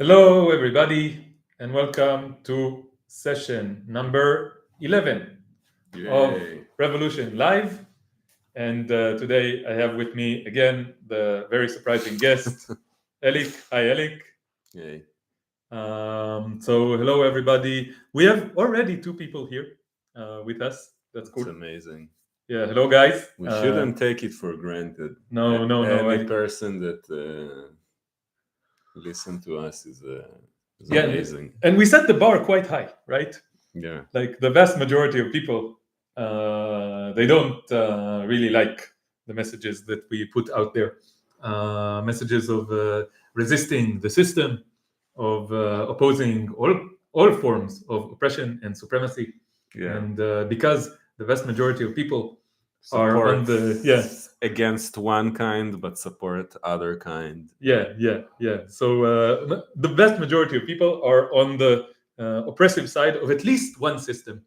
Hello, everybody, and welcome to session number 11 of Yay. Revolution Live. And today I have with me again the very surprising guest, Elik. Hi, Elik. Yay. So, hello, everybody. We have already two people here with us. That's It's cool. amazing. Yeah, hello, guys. We shouldn't take it for granted. No. Any person that listen to us is amazing. And we set the bar quite high, right? Yeah. Like the vast majority of people, they don't really like the messages that we put out there. Messages of resisting the system, of opposing all forms of oppression and supremacy. Yeah. And because the vast majority of people are on the against one kind but support other kind. Yeah. So the vast majority of people are on the oppressive side of at least one system.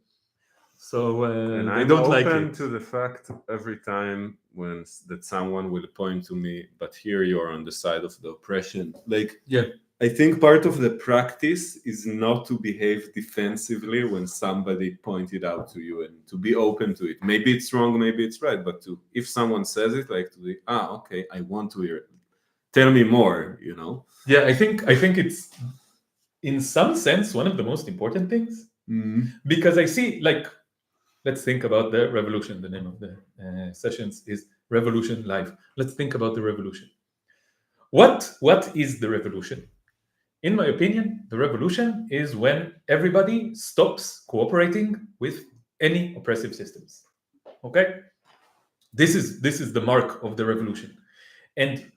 So And they I'm don't like open it. to the fact every time that someone will point to me, but here you're on the side of the oppression. I think part of the practice is not to behave defensively when somebody pointed out to you and to be open to it. Maybe it's wrong, maybe it's right, but if someone says it, like to be, okay, I want to hear it. Tell me more, Yeah, I think it's in some sense one of the most important things, because I see, let's think about the revolution. The name of the sessions is Revolution Live. Let's think about the revolution. What is the revolution? In my opinion, the revolution is when everybody stops cooperating with any oppressive systems. Okay? This is the mark of the revolution. And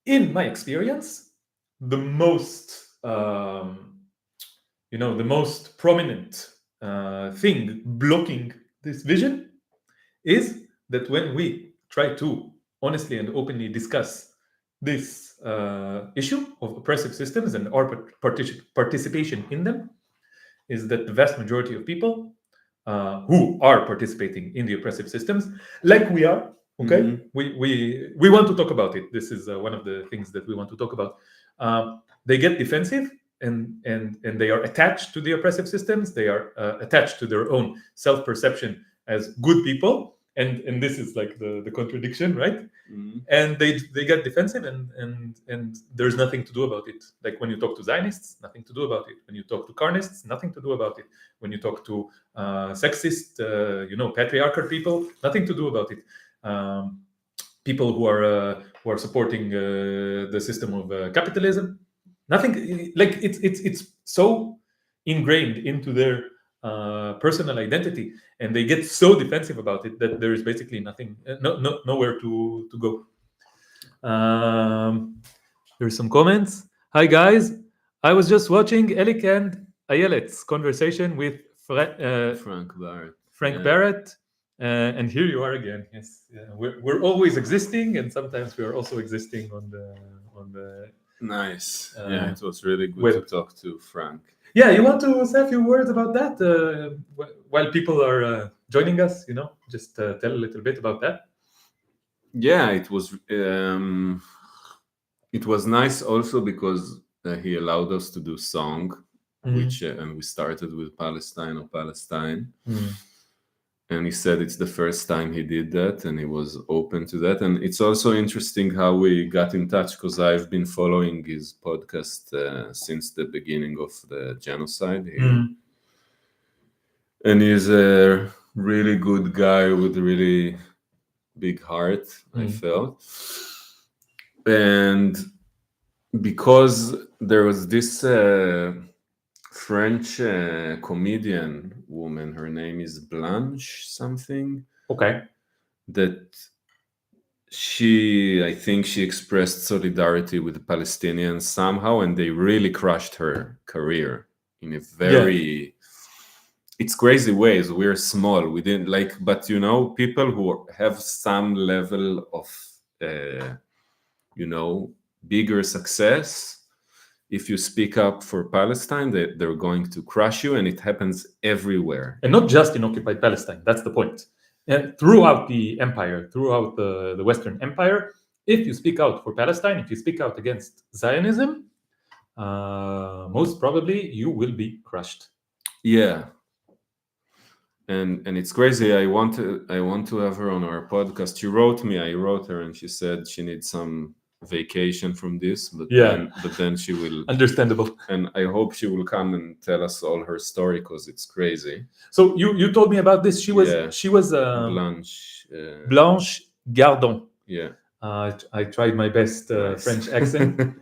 in my experience, the most the most prominent thing blocking this vision is that when we try to honestly and openly discuss this issue of oppressive systems and our participation in them, is that the vast majority of people who are participating in the oppressive systems, like we are, okay, we want to talk about it. This is one of the things that we want to talk about. They get defensive and they are attached to the oppressive systems. They are attached to their own self-perception as good people. And this is like the contradiction, right? And they get defensive and there's nothing to do about it. Like when you talk to Zionists, nothing to do about it. When you talk to Carnists, nothing to do about it. When you talk to sexist, patriarchal people, nothing to do about it. People who are supporting the system of capitalism, nothing. Like it's so ingrained into their personal identity, and they get so defensive about it that there is basically nothing, nowhere to go. There's some comments. Hi guys, I was just watching Elik and Ayelet's conversation with Frank Barrett. Barrett, and here you are again. Yes, we're always existing, and sometimes we are also existing on the. Nice. It was really good to talk to Frank. Yeah, you want to say a few words about that while people are joining us? Just tell a little bit about that. Yeah, it was nice also because he allowed us to do song, which and we started with Palestine or Palestine. And he said it's the first time he did that, and he was open to that. And it's also interesting how we got in touch, because I've been following his podcast since the beginning of the genocide here. And he's a really good guy with a really big heart, I felt. And because there was this French comedian woman, her name is Blanche something. Okay. That I think she expressed solidarity with the Palestinians somehow, and they really crushed her career in a very, it's crazy ways. We're small. We didn't but people who have some level of, bigger success, if you speak up for Palestine, they're going to crush you, and it happens everywhere. And not just in occupied Palestine, that's the point. And throughout the empire, throughout the Western Empire, if you speak out for Palestine, if you speak out against Zionism, most probably you will be crushed. Yeah. And it's crazy. I want to have her on our podcast. She wrote me. I wrote her, and she said she needs some vacation from this, but then she will. Understandable. And I hope she will come and tell us all her story, because it's crazy. So you told me about this. She was Blanche. Blanche Gardon. Yeah. I tried my best French accent.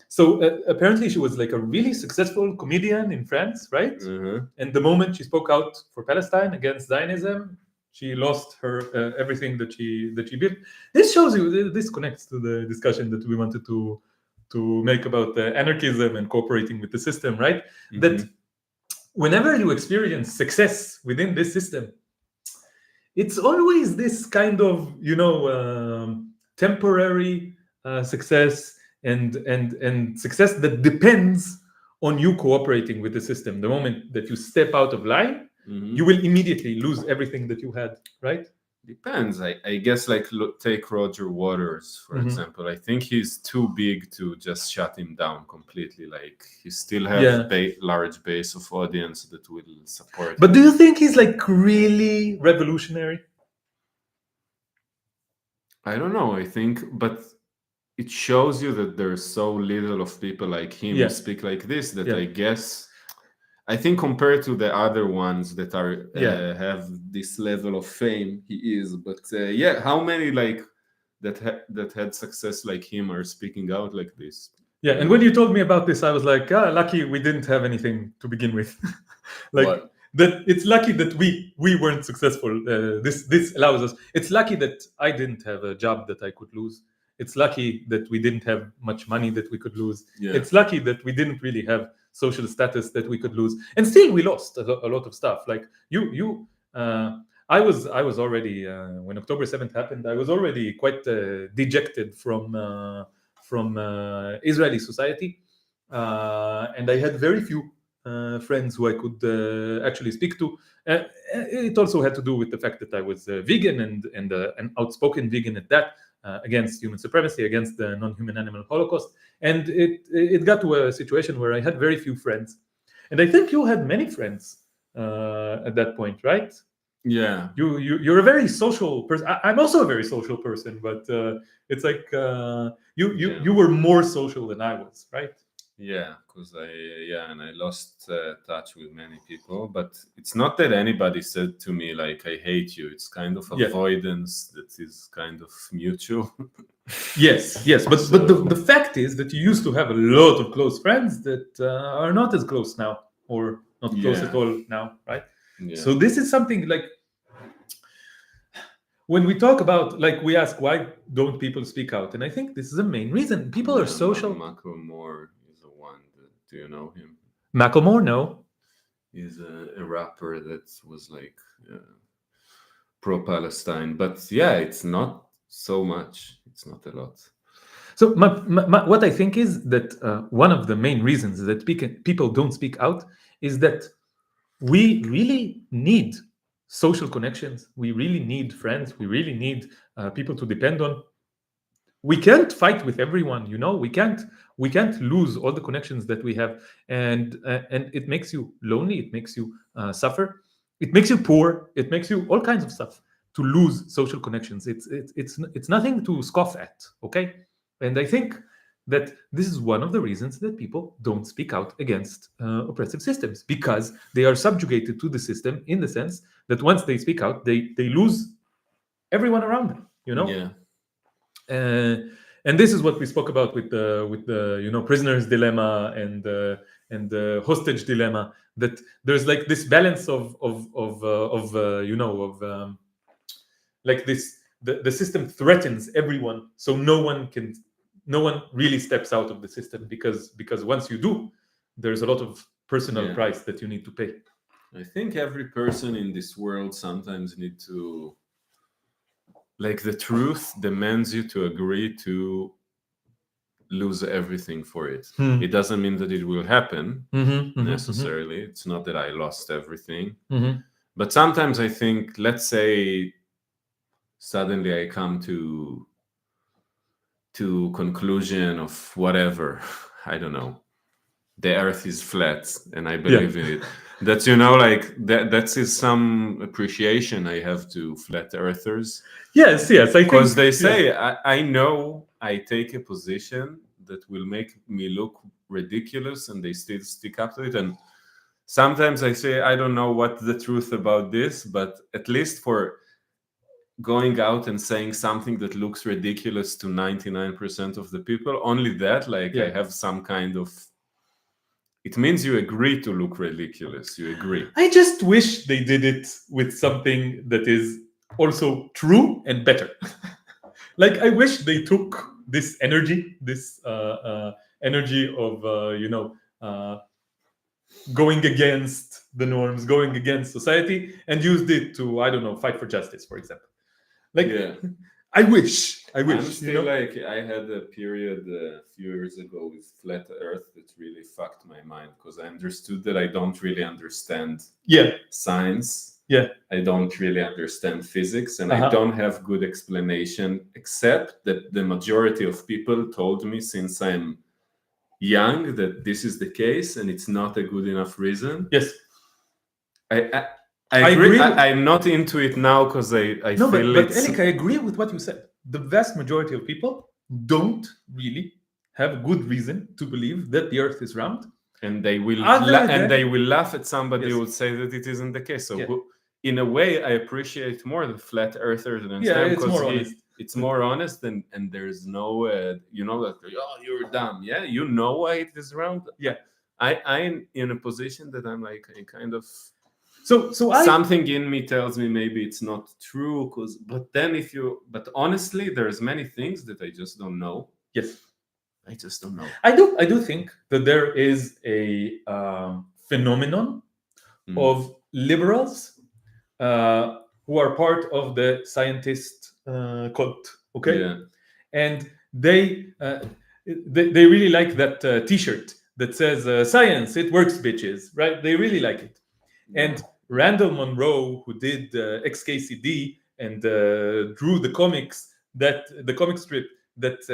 So apparently she was like a really successful comedian in France, right? And the moment she spoke out for Palestine against Zionism, she lost her everything that she built. This shows you. This connects to the discussion that we wanted to make about anarchism and cooperating with the system, right? That whenever you experience success within this system, it's always this kind of temporary success and success that depends on you cooperating with the system. The moment that you step out of line, you will immediately lose everything that you had, right? Depends. I guess, like, take Roger Waters, for example. I think he's too big to just shut him down completely. Like, he still has large base of audience that will support But him. do you think he's like really revolutionary? I don't know. I think, but it shows you that there's so little of people like him who speak like this that I guess, I think compared to the other ones that are have this level of fame, he is. But how many like that had success like him are speaking out like this? Yeah, and when you told me about this, I was like, lucky we didn't have anything to begin with. Like what? That it's lucky that we weren't successful. This allows us. It's lucky that I didn't have a job that I could lose. It's lucky that we didn't have much money that we could lose. It's lucky that we didn't really have social status that we could lose, and still we lost a lot of stuff. Like I was already when October 7th happened. I was already quite dejected from Israeli society, and I had very few friends who I could actually speak to. It also had to do with the fact that I was vegan and an outspoken vegan at that. Against human supremacy, against the non-human animal Holocaust, and it got to a situation where I had very few friends, and I think you had many friends at that point, right? Yeah, you're a very social person. I'm also a very social person, but it's like you were more social than I was, right? Yeah, because I lost touch with many people, but it's not that anybody said to me like I hate you. It's kind of avoidance that is kind of mutual. yes, but the fact is that you used to have a lot of close friends that are not as close now, or not close at all now, right? So this is something like when we talk about, like, we ask why don't people speak out, and I think this is the main reason. People are social. Macklemore is the one. Do you know him? Macklemore, no. He's a rapper that was like pro-Palestine, but it's not so much. It's not a lot. So what I think is that one of the main reasons that people don't speak out is that we really need social connections. We really need friends. We really need people to depend on. We can't fight with everyone, we can't lose all the connections that we have, and it makes you lonely, it makes you suffer, it makes you poor, it makes you all kinds of stuff to lose social connections. It's nothing to scoff at, okay? And I think that this is one of the reasons that people don't speak out against oppressive systems, because they are subjugated to the system, in the sense that once they speak out, they lose everyone around them, and this is what we spoke about with the prisoner's dilemma and the hostage dilemma, that there's like this balance of like this, the system threatens everyone, so no one really steps out of the system, because once you do, there's a lot of personal price that you need to pay. I think every person in this world sometimes need to, like, the truth demands you to agree to lose everything for it. It doesn't mean that it will happen necessarily. It's not that I lost everything. But sometimes I think, let's say suddenly I come to conclusion of whatever I don't know, the earth is flat and I believe in it. That's, you know, like that is some appreciation I have to flat earthers. Yes, I think, because they say, I know I take a position that will make me look ridiculous, and they still stick up to it. And sometimes I say, I don't know what the truth about this, but at least for going out and saying something that looks ridiculous to 99% of the people, only that, like, I have some kind of, it means you agree to look ridiculous. You agree. I just wish they did it with something that is also true and better. Like, I wish they took this energy, this energy of going against the norms, going against society, and used it to, I don't know, fight for justice, for example. Like, I wish. I'm still like, I had a period a few years ago with flat earth that really fucked my mind, because I understood that I don't really understand science. I don't really understand physics, and I don't have good explanation, except that the majority of people told me since I'm young that this is the case, and it's not a good enough reason. I agree. I'm not into it now because I feel but Elik, I agree with what you said. The vast majority of people don't really have a good reason to believe that the Earth is round, and they will laugh at somebody who would say that it isn't the case. So in a way, I appreciate more the flat earthers than because it's more honest, and there's no that you're dumb. You know why it is round. I'm in a position that I'm like a kind of. So something in me tells me maybe it's not true, but honestly, there's many things that I just don't know. I just don't know. I do think that there is a phenomenon of liberals who are part of the scientist cult, and they really like that T-shirt that says "Science, it works, bitches." Right? They really like it, and Randall Monroe, who did XKCD and drew the comic strip that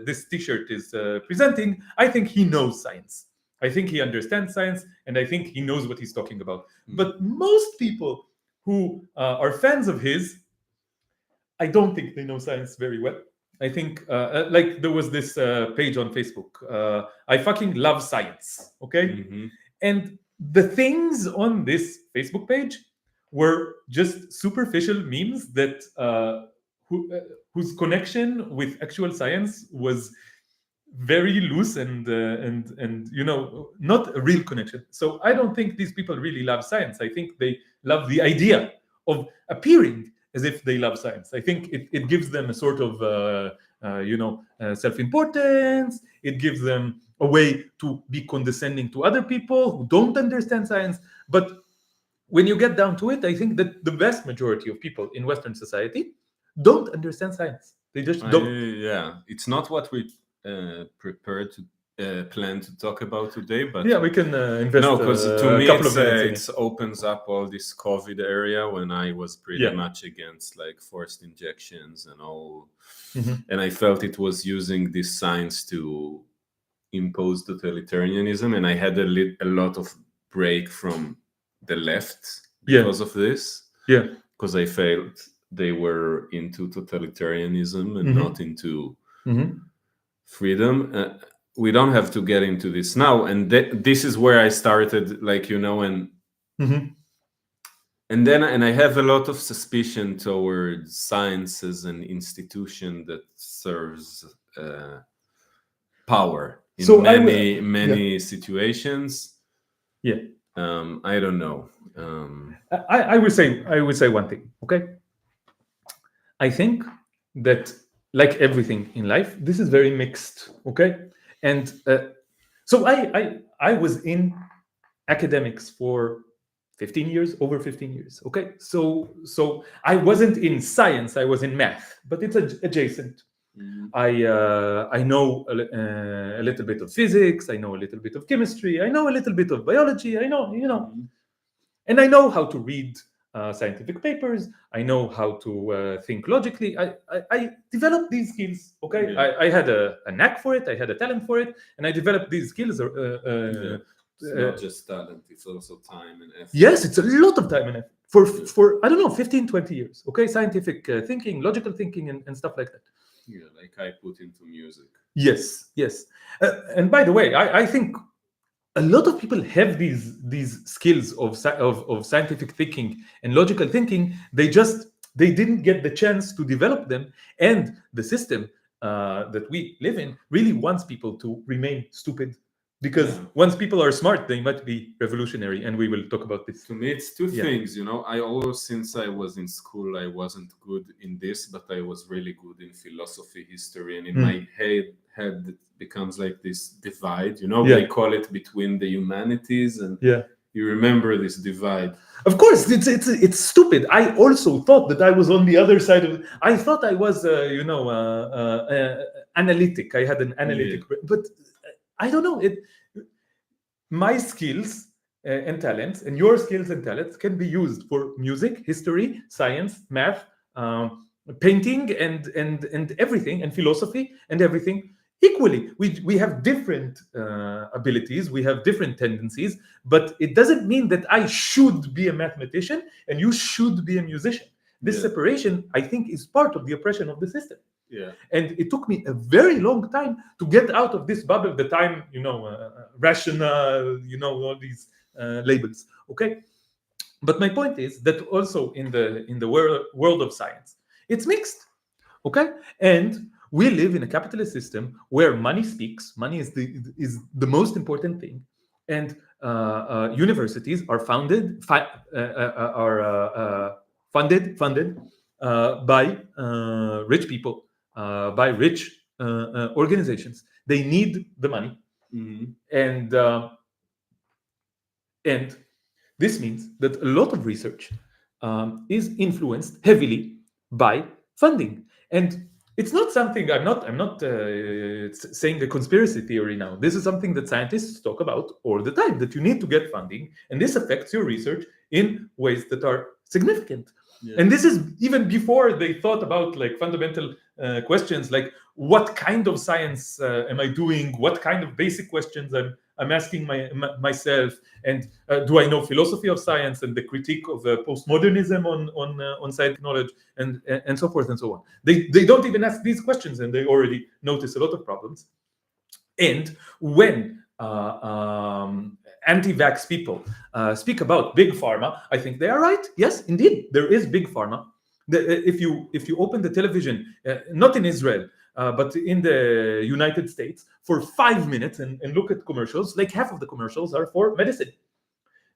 this T-shirt is presenting, I think he knows science. I think he understands science, and I think he knows what he's talking about. But most people who are fans of his, I don't think they know science very well. I think, like, there was this page on Facebook, I fucking love science, and the things on this Facebook page were just superficial memes that whose connection with actual science was very loose and not a real connection. So I don't think these people really love science. I think they love the idea of appearing as if they love science. I think it gives them a sort of self-importance. It gives them a way to be condescending to other people who don't understand science. But when you get down to it, I think that the vast majority of people in Western society don't understand science. They just don't. It's not what we prepared to plan to talk about today, but we can invest. No, because to me it opens up all this COVID area when I was pretty much against like forced injections and all, and I felt it was using this science to impose totalitarianism, and I had a lot of break from the left because of this. Because I felt they were into totalitarianism and not into freedom. We don't have to get into this now, and this is where I started, like, and and I have a lot of suspicion towards science as an institution that serves power in many situations. I don't know. I would say one thing. I think that, like everything in life, this is very mixed. And so I was in academics for over 15 years. So I wasn't in science, I was in math, but it's adjacent. I know a little bit of physics, I know a little bit of chemistry, I know a little bit of biology, I know, and I know how to read scientific papers. I know how to think logically. I developed these skills. Okay, Yeah. I had a knack for it. I had a talent for it, and I developed these skills. Yeah. It's not just talent, it's also time and effort. Yes, it's a lot of time and effort for I don't know 15, 20 years. Okay, scientific thinking, logical thinking, and stuff like that. Yeah, like I put into music. Yes, yes. And by the way, I think a lot of people have these skills of scientific thinking and logical thinking. They didn't get the chance to develop them, and the system that we live in really wants people to remain stupid, because Yeah. once people are smart, they might be revolutionary, and we will talk about this. To me, it's two Yeah. things, I always, since I was in school, I wasn't good in this, but I was really good in philosophy, history, and in my head it becomes like this divide, Yeah. they call it between the humanities, and Yeah. you remember this divide. Of course, it's stupid. I also thought that I was on the other side of. I thought I was, analytic. I had an analytic, but I don't know. My skills and talents, and your skills and talents, can be used for music, history, science, math, painting, and everything, and philosophy, and everything. Equally, we have different abilities, we have different tendencies, but it doesn't mean that I should be a mathematician and you should be a musician. This separation, I think, is part of the oppression of the system. Yeah. And it took me a very long time to get out of this bubble that I'm, rational, all these labels. Okay, but my point is that also in the world of science, it's mixed. Okay, and we live in a capitalist system where money speaks. Money is the most important thing, and universities are funded by rich people, by rich organizations. They need the money, and this means that a lot of research is influenced heavily by funding. And it's not something I'm not saying a conspiracy theory now. This is something that scientists talk about all the time, that you need to get funding, and this affects your research in ways that are significant. Yeah. And this is even before they thought about like fundamental questions, like what kind of science am I doing, what kind of basic questions I'm asking myself, and do I know philosophy of science and the critique of postmodernism on scientific knowledge, and so forth and so on. They don't even ask these questions, and they already notice a lot of problems. And when anti-vax people speak about big pharma, I think they are right. Yes, indeed, there is big pharma. If you open the television, not in Israel, but in the United States, for 5 minutes and look at commercials, like half of the commercials are for medicine.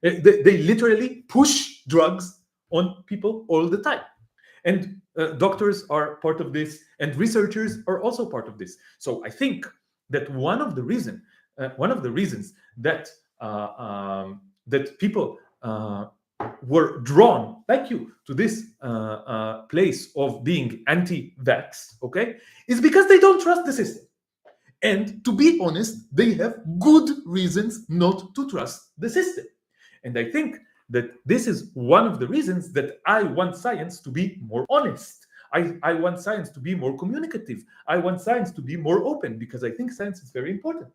They literally push drugs on people all the time. And doctors are part of this, and researchers are also part of this. So I think that one of the reasons that that people were drawn, like you, to this place of being anti-vax, okay, is because they don't trust the system. And to be honest, they have good reasons not to trust the system. And I think that this is one of the reasons that I want science to be more honest. I want science to be more communicative. I want science to be more open, because I think science is very important.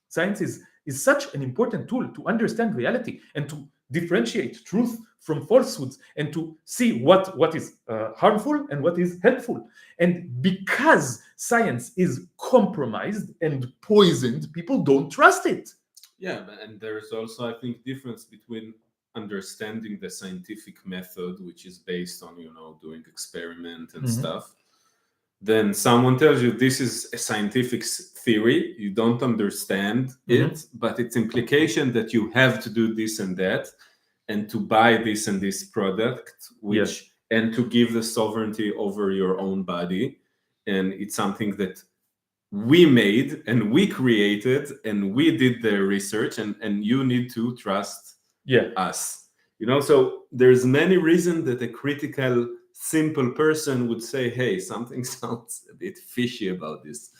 Science is such an important tool to understand reality and to differentiate truth from falsehoods, and to see what is harmful and what is helpful. And because science is compromised and poisoned, people don't trust it. Yeah, and there's also, I think, difference between understanding the scientific method, which is based on doing experiment and stuff. Then someone tells you this is a scientific theory, you don't understand it, but its implication that you have to do this and that, and to buy this and this product, which and to give the sovereignty over your own body, and it's something that we made and we created and we did the research, and you need to trust us. So there's many reasons that a critical, simple person would say, hey, something sounds a bit fishy about this.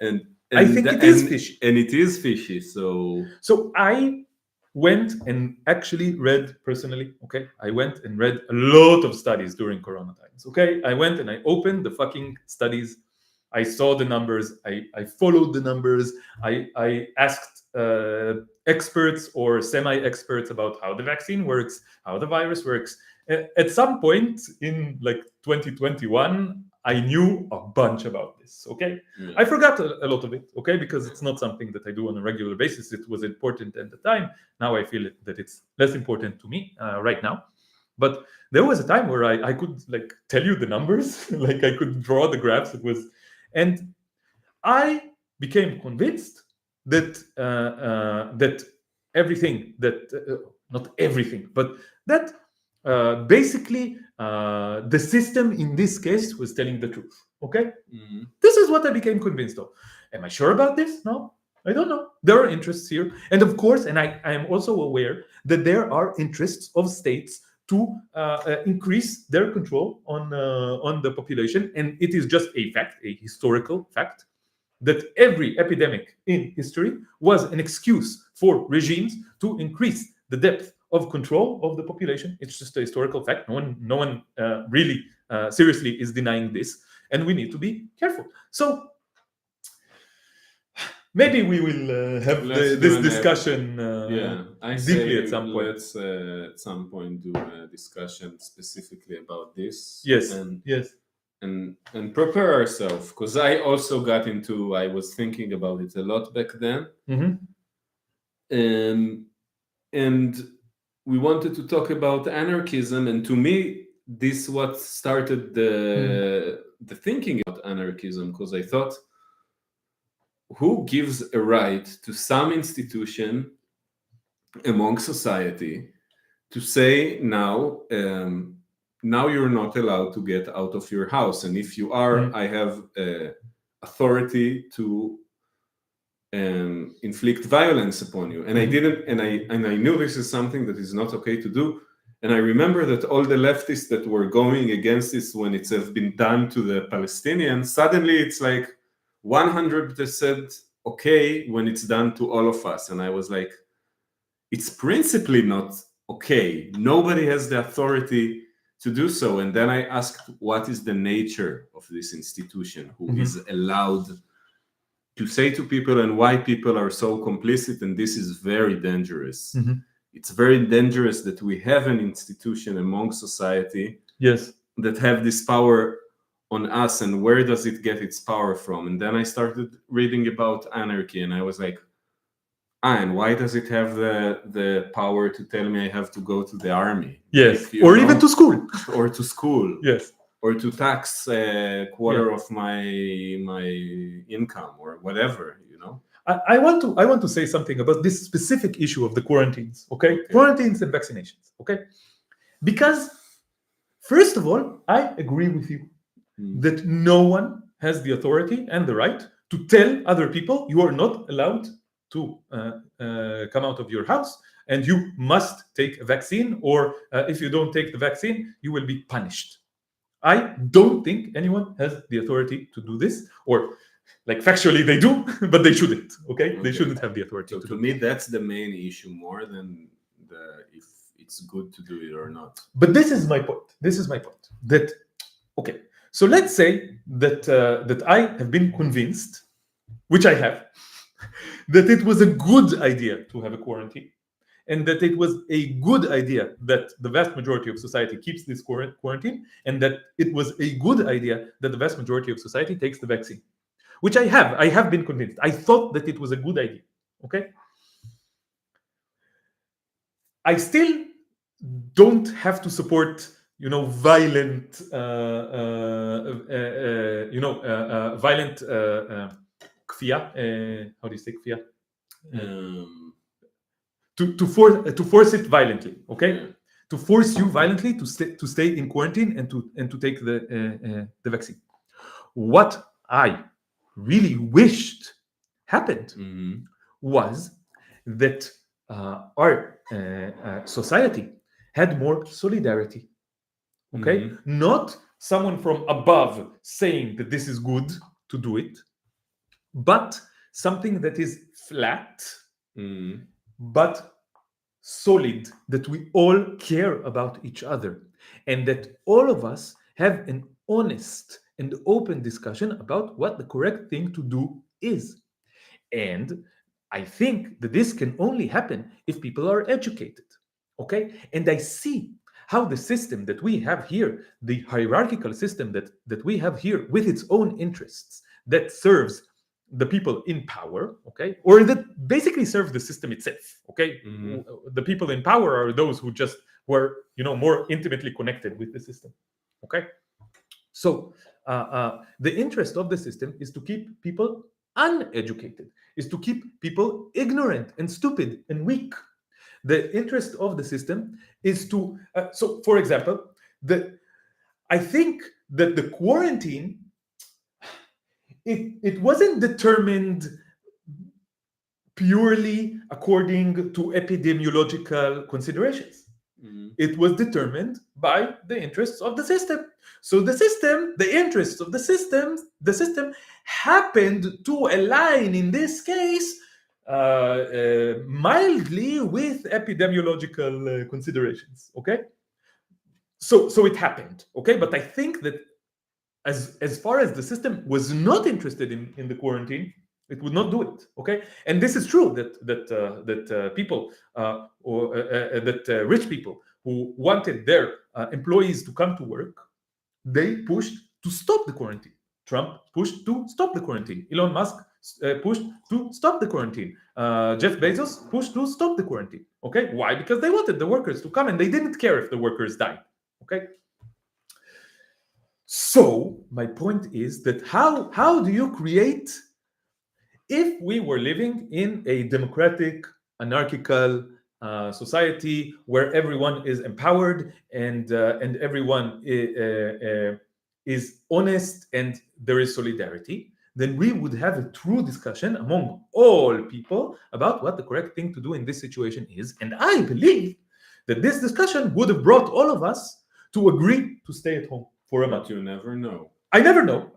And I think it is fishy. And it is fishy. So went and actually read personally, okay? I went and read a lot of studies during Corona times, okay? I went and I opened the fucking studies. I saw the numbers. I followed the numbers. I asked experts or semi-experts about how the vaccine works, how the virus works. At some point in like 2021, I knew a bunch about this, okay? Yeah. I forgot a lot of it, okay? Because it's not something that I do on a regular basis. It was important at the time. Now I feel that it's less important to me right now. But there was a time where I could like tell you the numbers, like I could draw the graphs. It was, and I became convinced that that everything that not everything, but that basically the system in this case was telling the truth. Okay, this is what I became convinced of. Am I sure about this? No, I don't know. There are interests here, and of course, and I am also aware that there are interests of states to increase their control on the population, and it is just a fact, a historical fact, that every epidemic in history was an excuse for regimes to increase the depth of control of the population. It's just a historical fact. No one really seriously is denying this, and we need to be careful. So maybe we will have this discussion I deeply say at some point. Let's at some point do a discussion specifically about this. Yes, yes. And prepare ourselves, because I also got into, I was thinking about it a lot back then. And we wanted to talk about anarchism, and to me this what started the thinking about anarchism, because I thought, who gives a right to some institution among society to say now you're not allowed to get out of your house, and if you are, I have authority to inflict violence upon you. And I didn't, and I knew this is something that is not okay to do. And I remember that all the leftists that were going against this, when it's have been done to the Palestinians, suddenly it's like 100% okay when it's done to all of us. And I was like, it's principally not okay. Nobody has the authority to do so. And then I asked, what is the nature of this institution who is allowed to say to people, and why people are so complicit? And this is very dangerous. It's very dangerous that we have an institution among society that have this power on us, and where does it get its power from? And then I started reading about anarchy, and I was like, and why does it have the power to tell me I have to go to the army? Yes, or even to school. Or to school. Yes. Or to tax a quarter of my income, or whatever, you know. I want to say something about this specific issue of the quarantines, okay? Quarantines and vaccinations, okay? Because first of all, I agree with you that no one has the authority and the right to tell other people you are not allowed to come out of your house and you must take a vaccine, or if you don't take the vaccine, you will be punished. I don't think anyone has the authority to do this, or like factually they do, but they shouldn't. Okay, they shouldn't have the authority. So to me, that's the main issue, more than if it's good to do it or not. But this is my point. That okay. So let's say that that I have been convinced, which I have, that it was a good idea to have a quarantine, and that it was a good idea that the vast majority of society keeps this quarantine, and that it was a good idea that the vast majority of society takes the vaccine, which I have been convinced. I thought that it was a good idea, okay? I still don't have to support, violent, violent kfia. How do you say kfia? To force it violently, okay? To force you violently to stay in quarantine and to take the vaccine. What I really wished happened was that our society had more solidarity, okay? Not someone from above saying that this is good to do it, but something that is flat, but solid, that we all care about each other, and that all of us have an honest and open discussion about what the correct thing to do is. And I think that this can only happen if people are educated. Okay? And I see how the system that we have here, the hierarchical system that we have here with its own interests, that serves the people in power, okay, or that basically serve the system itself, okay. The people in power are those who just were, more intimately connected with the system, okay. So the interest of the system is to keep people uneducated, is to keep people ignorant and stupid and weak. The interest of the system is to so for example, I think that the quarantine, it wasn't determined purely according to epidemiological considerations. It was determined by the interests of the system. So the interests of the system happened to align in this case mildly with epidemiological considerations. Okay, so it happened. Okay, but I think that as far as the system was not interested in the quarantine, it would not do it. Okay, and this is true that people or that rich people who wanted their employees to come to work, they pushed to stop the quarantine. Trump pushed to stop the quarantine. Elon Musk pushed to stop the quarantine. Jeff Bezos pushed to stop the quarantine. Okay, why? Because they wanted the workers to come, and they didn't care if the workers died. Okay. So my point is that how do you create, if we were living in a democratic, anarchical society where everyone is empowered and everyone is honest and there is solidarity, then we would have a true discussion among all people about what the correct thing to do in this situation is. And I believe that this discussion would have brought all of us to agree to stay at home for a month. But you never know. I never know.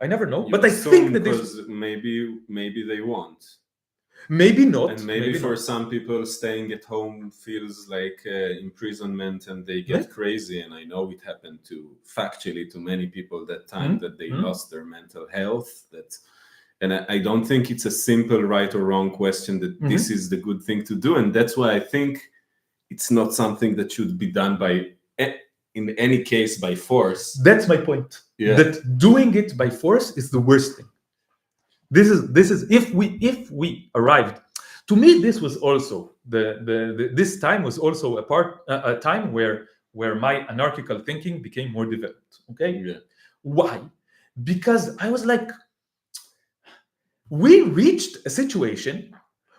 But I think that because maybe they won't. Maybe not. And maybe for some people, staying at home feels like imprisonment, and they get crazy. And I know it happened factually to many people that time that they lost their mental health. And I don't think it's a simple right or wrong question that this is the good thing to do. And that's why I think it's not something that should be done in any case by force. That's my point. Yeah. That doing it by force is the worst thing. This is if we arrived. To me, this was also this time was also a time where my anarchical thinking became more developed. Okay. Yeah. Why? Because I was like, we reached a situation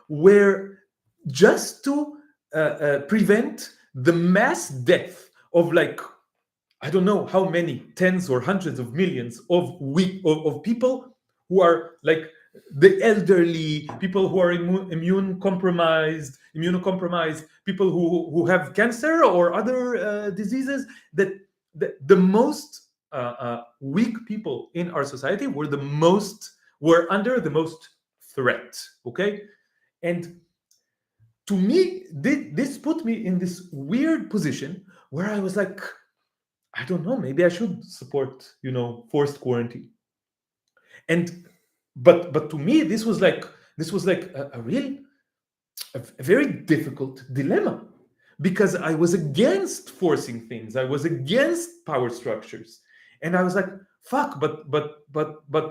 where just to prevent the mass death of, like, I don't know how many tens or hundreds of millions of people who are like the elderly, people who are immunocompromised, people who have cancer or other diseases, that the most weak people in our society were under the most threat. Okay, and to me, this put me in this weird position where I was like, I don't know, maybe I should support, forced quarantine. But to me, this was like a very difficult dilemma, because I was against forcing things. I was against power structures, and I was like, fuck. But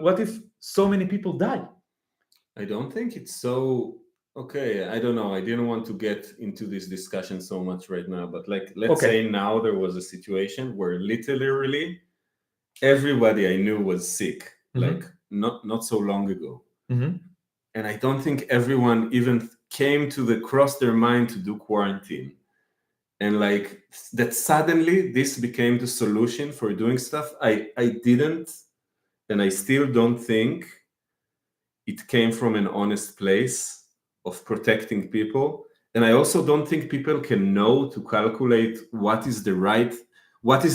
what if so many people die? I don't think it's so. Okay, I don't know. I didn't want to get into this discussion so much right now, but let's say now there was a situation where literally everybody I knew was sick, like not so long ago. And I don't think everyone even came to cross their mind to do quarantine. And like that suddenly this became the solution for doing stuff. I didn't, and I still don't think it came from an honest place of protecting people. And I also don't think people can know to calculate what is the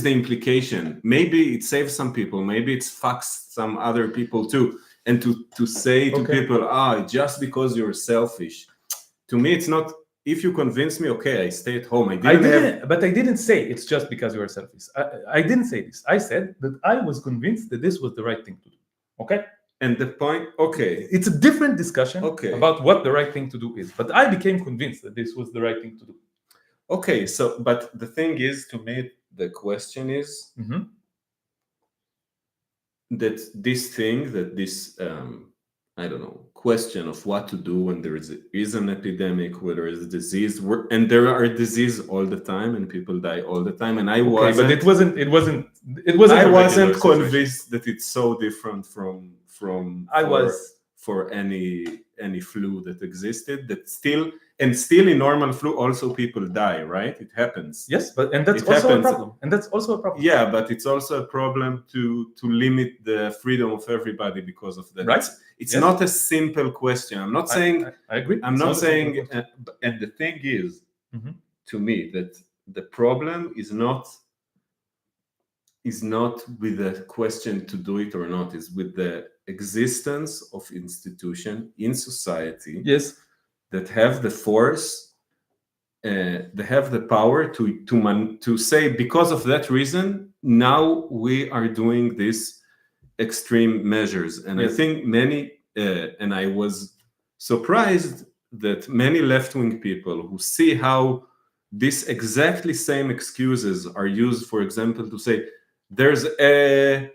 implication. Maybe it saves some people, maybe it fucks some other people too. And to say to people, just because you're selfish, to me, it's not if you convince me, okay, I stay at home. But I didn't say it's just because you are selfish. I didn't say this. I said that I was convinced that this was the right thing to do. Okay? And the point, okay. It's a different discussion about what the right thing to do is. But I became convinced that this was the right thing to do. Okay, so, but the thing is, to me, the question is that this I don't know, question of what to do when there is an epidemic, where there is a disease, and there are diseases all the time, and people die all the time. And I wasn't. But it wasn't. I wasn't convinced that it's so different from for any flu that existed. That still in normal flu also people die, right? It happens. Yes, and that's also a problem. And that's also a problem. Yeah, but it's also a problem to limit the freedom of everybody because of that. Right. It's not a simple question. I'm not saying. I agree. I'm not saying. And the thing is, to me, that the problem is not with the question to do it or not. Is with the existence of institution in society. Yes. That have the force, they have the power to say, because of that reason, now we are doing these extreme measures. And I think many, and I was surprised that many left-wing people who see how these exactly same excuses are used, for example, to say there's a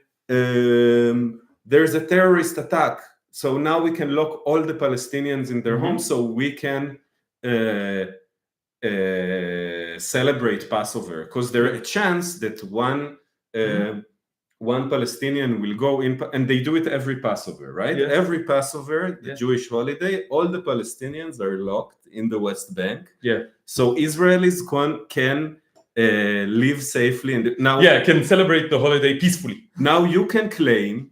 terrorist attack. So now we can lock all the Palestinians in their homes, so we can celebrate Passover, because there is a chance that one Palestinian will go in, and they do it every Passover, right? Yeah. Every Passover, the Jewish holiday, all the Palestinians are locked in the West Bank. Yeah. So Israelis can live safely, and now can celebrate the holiday peacefully. Now you can claim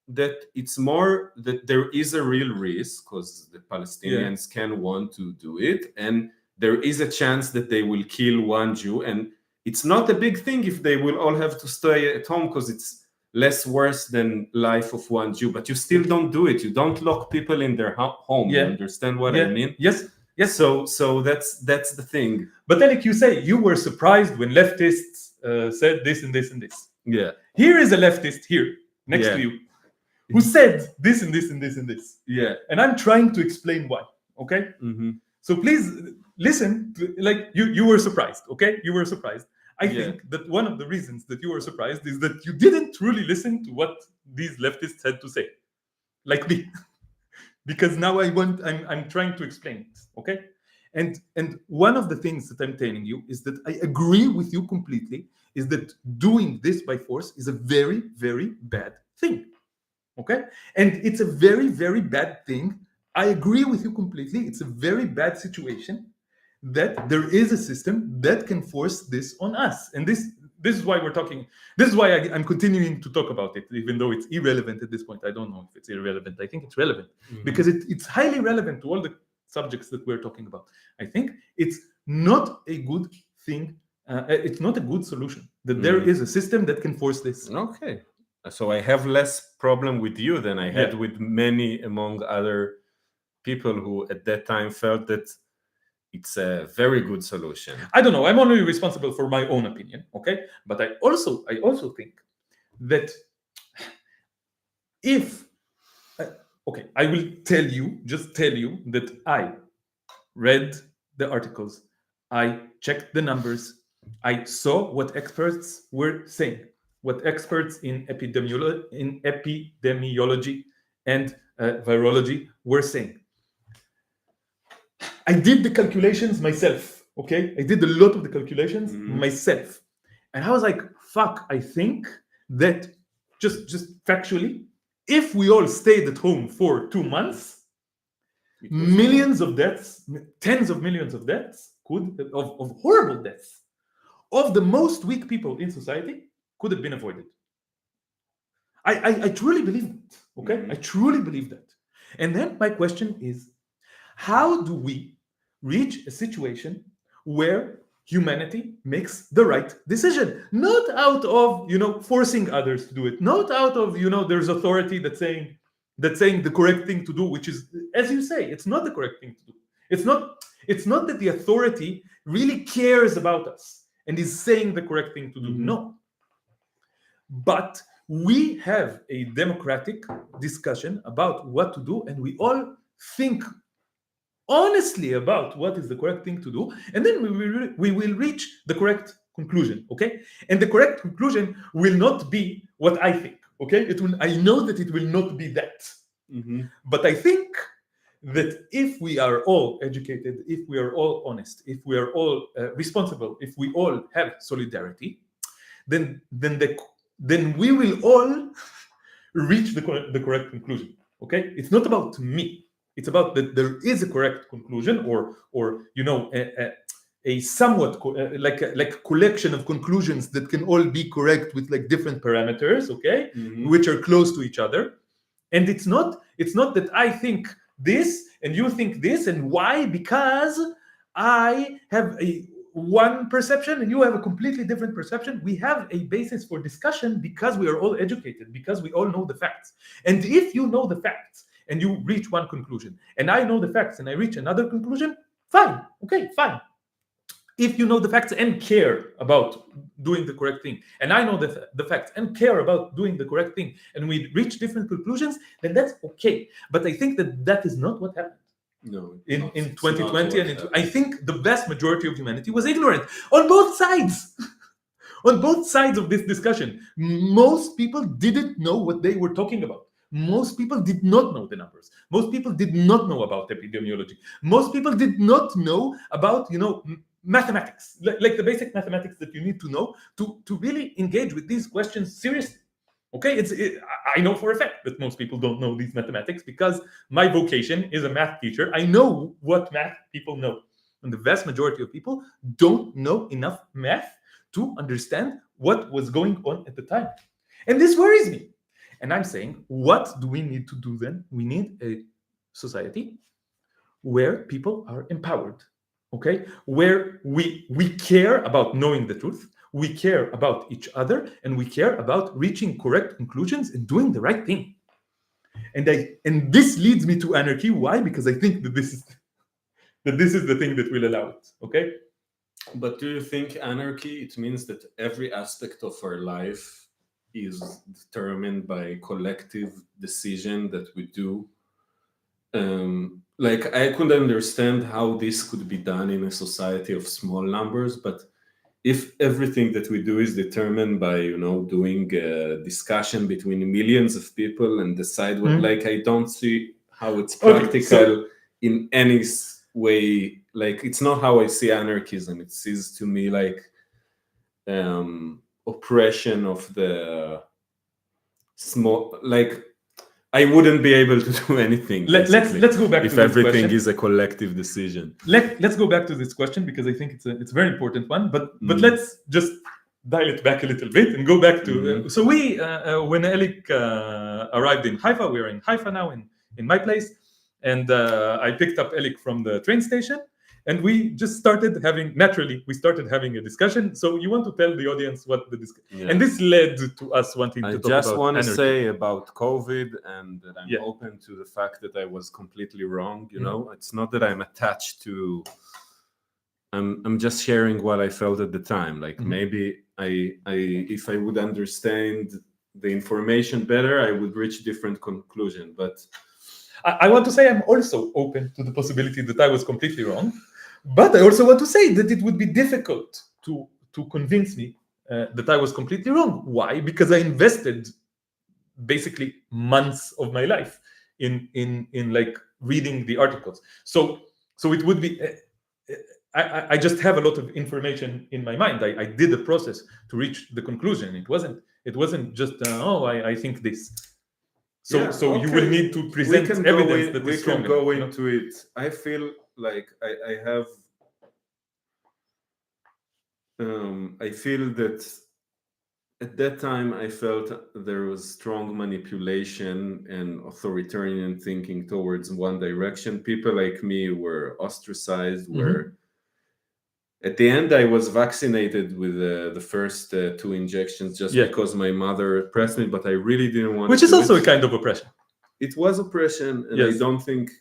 that it's more that there is a real risk because the Palestinians can want to do it, and there is a chance that they will kill one Jew, and it's not a big thing if they will all have to stay at home because it's less worse than life of one Jew. But you still don't do it. You don't lock people in their home. Yeah. You understand what I mean? Yes. So that's the thing. But then, like you say, you were surprised when leftists said this and this and this. Yeah. Here is a leftist here next to you who said this and this and this and this. Yeah. And I'm trying to explain why. Okay. Mm-hmm. So please listen. You were surprised. Okay. You were surprised. I think that one of the reasons that you were surprised is that you didn't truly listen to what these leftists had to say, like me, because now I'm trying to explain it. Okay. And one of the things that I'm telling you is that I agree with you completely. Is that doing this by force is a very, very bad thing. Okay? And it's a very, very bad thing. I agree with you completely. It's a very bad situation that there is a system that can force this on us. And this is why we're talking. This is why I'm continuing to talk about it, even though it's irrelevant at this point. I don't know if it's irrelevant. I think it's relevant because it's highly relevant to all the subjects that we're talking about. I think it's not a good thing. It's not a good solution that there is a system that can force this. Okay. So I have less problem with you than I had with many among other people who at that time felt that it's a very good solution. I don't know. I'm only responsible for my own opinion, okay? But I also think that if I will just tell you that I read the articles, I checked the numbers, I saw what experts were saying, what experts in epidemiology and virology were saying. I did the calculations myself, okay? I did a lot of the calculations myself. And I was like, fuck, I think that just factually, if we all stayed at home for 2 months, millions of deaths, tens of millions of deaths, of horrible deaths, of the most weak people in society could have been avoided. I truly believe that, okay? I truly believe that. And then my question is, how do we reach a situation where humanity makes the right decision? Not out of, forcing others to do it. Not out of, there's authority that's saying the correct thing to do, which is, as you say, it's not the correct thing to do. It's not, It's not that the authority really cares about us and is saying the correct thing to do. No. But we have a democratic discussion about what to do, and we all think honestly about what is the correct thing to do, and then we will reach the correct conclusion, okay? And the correct conclusion will not be what I think, okay? I know that it will not be that. But I think that if we are all educated, if we are all honest, if we are all responsible, if we all have solidarity, then we will all reach the correct conclusion, okay? It's not about me. It's about that there is a correct conclusion, or a somewhat like a collection of conclusions that can all be correct with like different parameters, okay, which are close to each other. And it's not that I think this and you think this, and why? Because I have one perception and you have a completely different perception. We have a basis for discussion because we are all educated, because we all know the facts. And if you know the facts and you reach one conclusion, and I know the facts and I reach another conclusion, fine, okay, fine. If you know the facts and care about doing the correct thing, and I know the facts and care about doing the correct thing, and we reach different conclusions, then that's okay. But I think that is not what happened. No, in 2020, and I think the vast majority of humanity was ignorant on both sides. On both sides of this discussion, most people didn't know what they were talking about. Most people did not know the numbers. Most people did not know about epidemiology. Most people did not know about, mathematics, like the basic mathematics that you need to know to really engage with these questions seriously. Okay, I know for a fact that most people don't know these mathematics because my vocation is a math teacher. I know what math people know. And the vast majority of people don't know enough math to understand what was going on at the time. And this worries me. And I'm saying, what do we need to do then? We need a society where people are empowered, okay? Where we care about knowing the truth, we care about each other, and we care about reaching correct conclusions and doing the right thing. And this leads me to anarchy. Why? Because I think that this is the thing that will allow it, okay? But do you think anarchy, it means that every aspect of our life is determined by collective decision that we do? Like, I could understand how this could be done in a society of small numbers, but if everything that we do is determined by, doing a discussion between millions of people and decide what, like, I don't see how it's practical in any way. Like, it's not how I see anarchism. It seems to me like oppression of the small, like, I wouldn't be able to do anything. Let's go back if to everything this question. is a collective decision. Let's go back to this question because I think it's a very important one. But let's just dial it back a little bit and go back to. So we when Elik arrived in Haifa, we are in Haifa now in my place, and I picked up Elik from the train station. And we just started having a discussion. So you want to tell the audience what the discussion, and this led to us wanting to talk about I just want to anarchy. say about COVID and that I'm open to the fact that I was completely wrong. It's not that I'm attached to. I'm just sharing what I felt at the time. Like maybe if I would understand the information better, I would reach different conclusion. But I want to say I'm also open to the possibility that I was completely wrong. But I also want to say that it would be difficult to convince me that I was completely wrong. Why? Because I invested basically months of my life in like reading the articles. So it would be. I just have a lot of information in my mind. I did a process to reach the conclusion. It wasn't just I think this. So you will need to present evidence that is strong. We can go into it. I feel like I have. I feel that at that time I felt there was strong manipulation and authoritarian thinking towards one direction. People like me were ostracized. At the end, I was vaccinated with the first 2 injections just because my mother pressed me, but I really didn't want to. Which is also a kind of oppression. It was oppression, and I don't think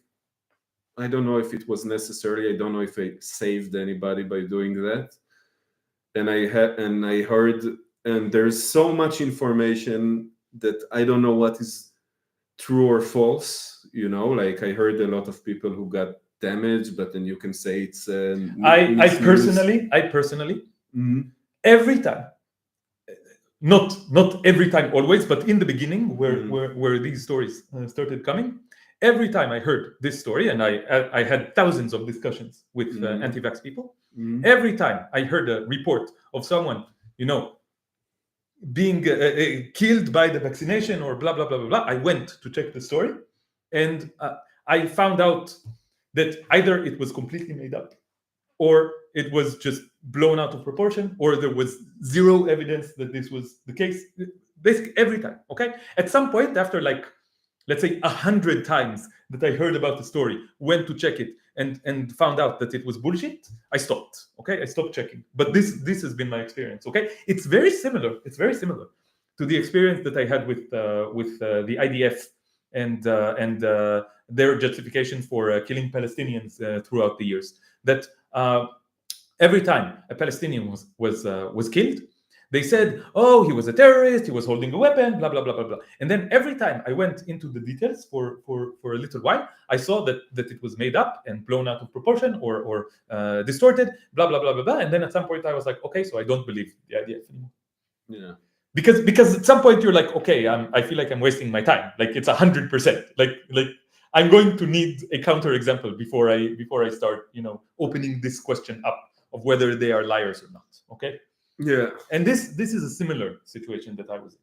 I don't know if it was necessary. I don't know if I saved anybody by doing that. And I heard, and there's so much information that I don't know what is true or false. Like I heard a lot of people who got damaged, but then you can say it's I personally every time, not every time always, but in the beginning where these stories started coming, every time I heard this story, and I had thousands of discussions with anti-vax people, every time I heard a report of someone being killed by the vaccination or blah blah blah blah blah, I went to check the story, and I found out that either it was completely made up, or it was just blown out of proportion, or there was zero evidence that this was the case. Basically, every time. Okay, at some point, after let's say 100 times that I heard about the story, went to check it, and found out that it was bullshit, I stopped. Okay, I stopped checking. But this has been my experience. Okay, it's very similar. It's very similar to the experience that I had with the IDF and their justification for killing Palestinians throughout the years. That every time a Palestinian was killed, they said, "Oh, he was a terrorist. He was holding a weapon." Blah blah blah blah blah. And then every time I went into the details for a little while, I saw that it was made up and blown out of proportion or distorted. Blah blah blah blah blah. And then at some point I was like, okay, so I don't believe the IDF anymore. Yeah. Because at some point you're like, okay, I feel like I'm wasting my time. Like it's 100%. Like I'm going to need a counterexample before I start, opening this question up of whether they are liars or not. Okay. Yeah. And this is a similar situation that I was in.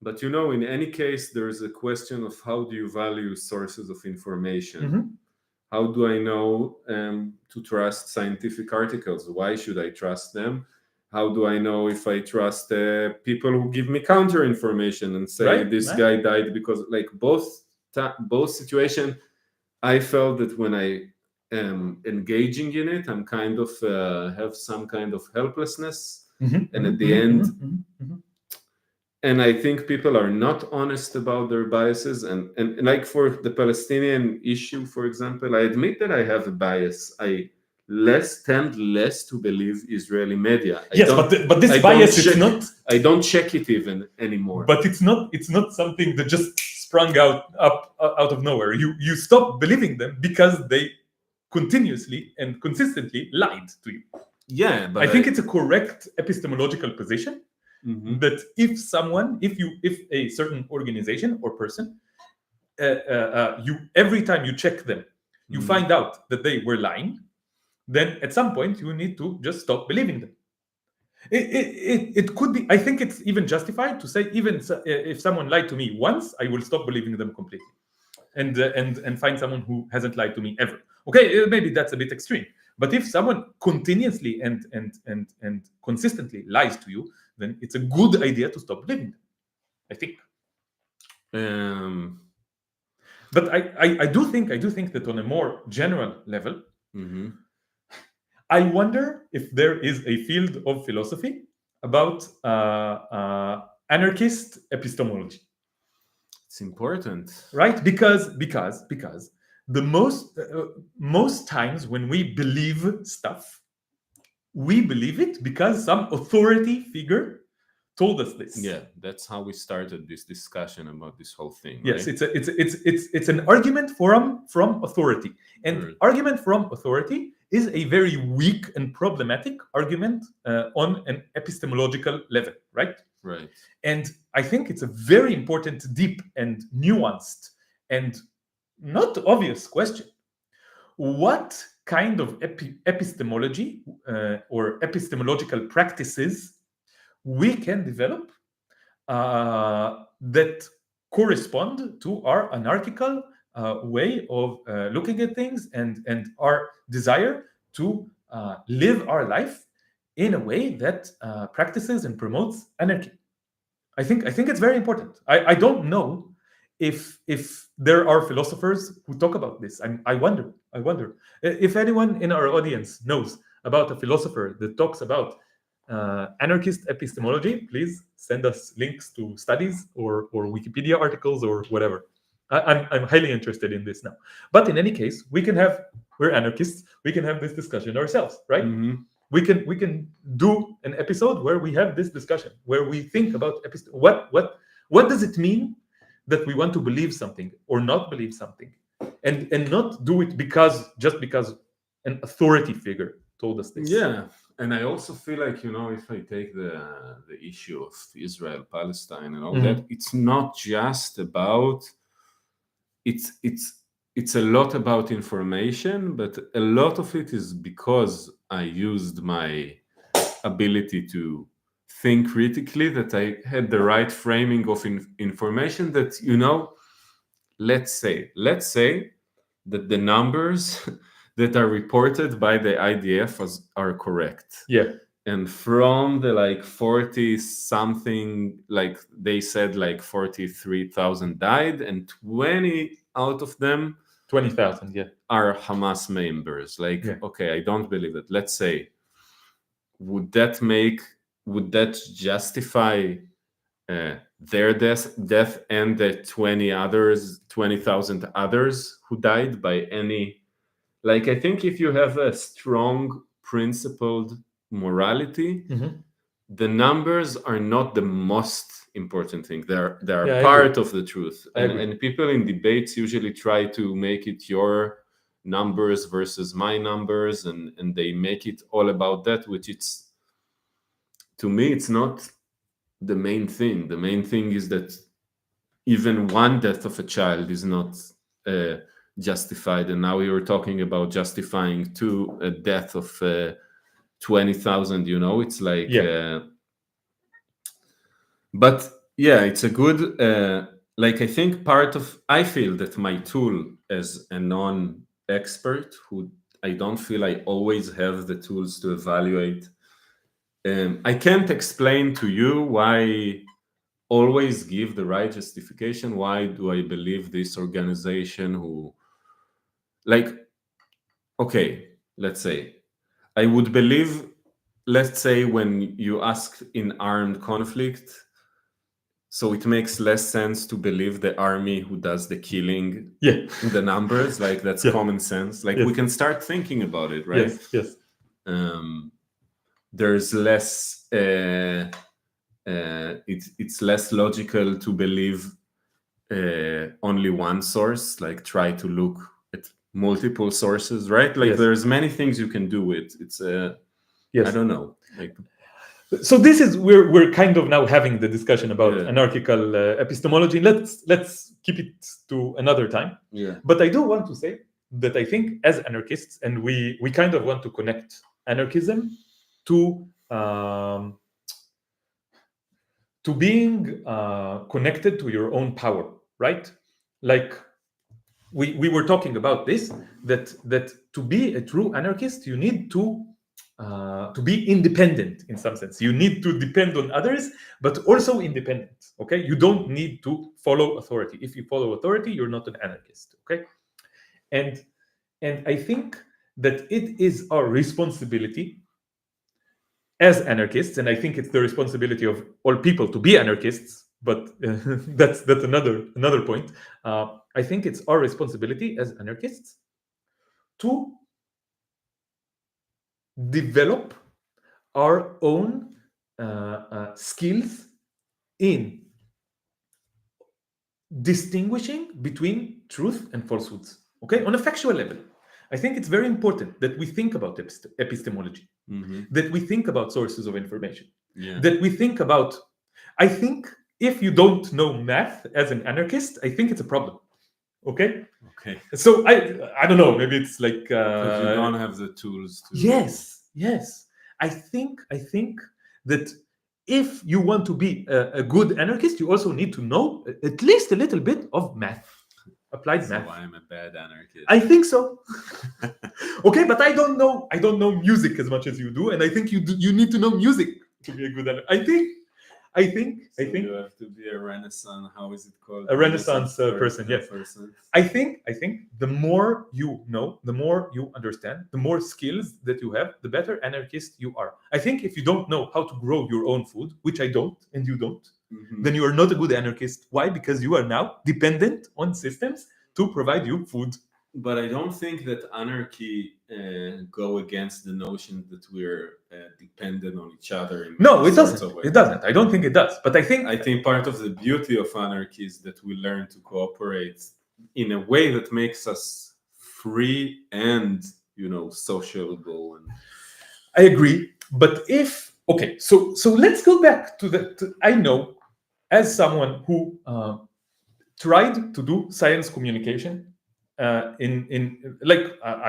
But in any case, there's a question of how do you value sources of information? How do I know to trust scientific articles? Why should I trust them? How do I know if I trust people who give me counter information and say this guy died because, like, both situation, I felt that when I am engaging in it, I'm kind of have some kind of helplessness, and at the end, and I think people are not honest about their biases, and like for the Palestinian issue, for example, I admit that I have a bias. I tend less to believe Israeli media. But this bias is not. I don't check it even anymore. But it's not something that just sprung out of nowhere. You stop believing them because they continuously and consistently lied to you. Yeah, but I think it's a correct epistemological position that if a certain organization or person, every time you check them, you find out that they were lying, then at some point you need to just stop believing them. It could be. I think it's even justified to say, even if someone lied to me once, I will stop believing them completely, and find someone who hasn't lied to me ever. Okay, maybe that's a bit extreme, but if someone continuously and consistently lies to you, then it's a good idea to stop believing them, I think. But I do think that on a more general level, I wonder if there is a field of philosophy about anarchist epistemology. It's important, right? Because the most times when we believe stuff, we believe it because some authority figure told us this. Yeah, that's how we started this discussion about this whole thing. Yes, right? it's an argument from authority, and argument from authority is a very weak and problematic argument on an epistemological level, right? Right. And I think it's a very important, deep, and nuanced, and not obvious question. What kind of epistemology or epistemological practices we can develop that correspond to our anarchical way of looking at things and our desire to live our life in a way that practices and promotes anarchy? I think it's very important. I don't know if there are philosophers who talk about this. I wonder if anyone in our audience knows about a philosopher that talks about anarchist epistemology. Please send us links to studies or Wikipedia articles or whatever. I'm highly interested in this now. But in any case, we're anarchists. We can have this discussion ourselves, right? Mhm. We can do an episode where we have this discussion, where we think about what does it mean that we want to believe something or not believe something, and not do it just because an authority figure told us this. Yeah, and I also feel like, if I take the issue of Israel, Palestine, and all that, it's not just about it's a lot about information, but a lot of it is because I used my ability to think critically, that I had the right framing of information, that let's say that the numbers that are reported by the IDF are correct. Yeah. And from the 40 something, they said 43,000 died, and 20 out of them 20,000, yeah, are Hamas members. Okay, I don't believe it. Let's say, would that justify their death and the 20,000 others who died by any? I think if you have a strong principled morality, the numbers are not the most important thing. They're part of the truth. And people in debates usually try to make it your numbers versus my numbers, and they make it all about that, which to me, it's not the main thing. The main thing is that even one death of a child is not justified, and now you're talking about justifying a death of 20,000. It's but yeah, it's a good I think I feel that my tool as a non-expert, who I don't feel I always have the tools to evaluate, I can't explain to you why always give the right justification. Why do I believe this organization who, okay, let's say, I would believe, let's say, when you ask in armed conflict, so it makes less sense to believe the army who does the killing, the numbers, that's common sense. We can start thinking about it, right? Yes. There's less it's less logical to believe only one source, try to look at multiple sources, right? There's many things you can do with it's I don't know. So this is we're kind of now having the discussion about anarchical epistemology. Let's keep it to another time. Yeah. But I do want to say that I think as anarchists, and we kind of want to connect anarchism to being connected to your own power, right? We were talking about this, that to be a true anarchist, you need to be independent in some sense. You need to depend on others, but also independent. Okay, you don't need to follow authority. If you follow authority, you're not an anarchist. Okay, and I think that it is our responsibility as anarchists, and I think it's the responsibility of all people to be anarchists. But that's another point. I think it's our responsibility as anarchists to develop our own skills in distinguishing between truth and falsehoods. Okay, on a factual level, I think it's very important that we think about epistemology, that we think about sources of information, that we think about. I think if you don't know math as an anarchist, I think it's a problem. Okay. So I don't know. Maybe it's you don't have the tools to. Yes. I think that if you want to be a good anarchist, you also need to know at least a little bit of math, applied math. So I'm a bad anarchist. I think so. Okay, but I don't know music as much as you do, and I think you need to know music to be a good anarchist. I think you have to be a Renaissance. How is it called? A Renaissance person. Yes. I think the more you know, the more you understand, the more skills that you have, the better anarchist you are. I think if you don't know how to grow your own food, which I don't, and you don't, then you are not a good anarchist. Why? Because you are now dependent on systems to provide you food. But I don't think that anarchy go against the notion that we're dependent on each other. No, it doesn't. It doesn't. I don't think it does. But I think part of the beauty of anarchy is that we learn to cooperate in a way that makes us free and, sociable. And I agree. But so let's go back to I know, as someone who tried to do science communication. I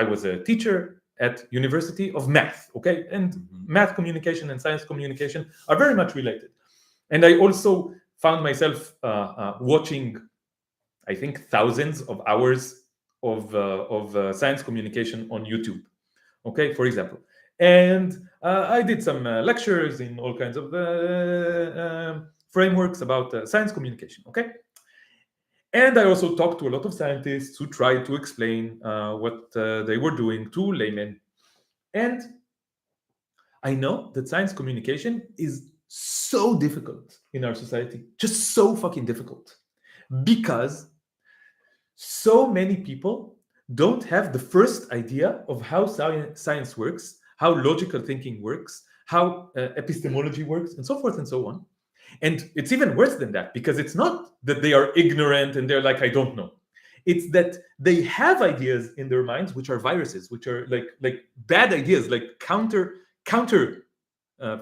was a teacher at University of Math, okay, and math communication and science communication are very much related. And I also found myself watching, I think, thousands of hours of science communication on YouTube, okay, for example. And I did some lectures in all kinds of frameworks about science communication, okay. And I also talked to a lot of scientists who tried to explain what they were doing to laymen. And I know that science communication is so difficult in our society, just so fucking difficult, because so many people don't have the first idea of how science works, how logical thinking works, how epistemology works, and so forth and so on. And it's even worse than that, because it's not that they are ignorant and they're like, I don't know. It's that they have ideas in their minds which are viruses, which are like bad ideas, like counter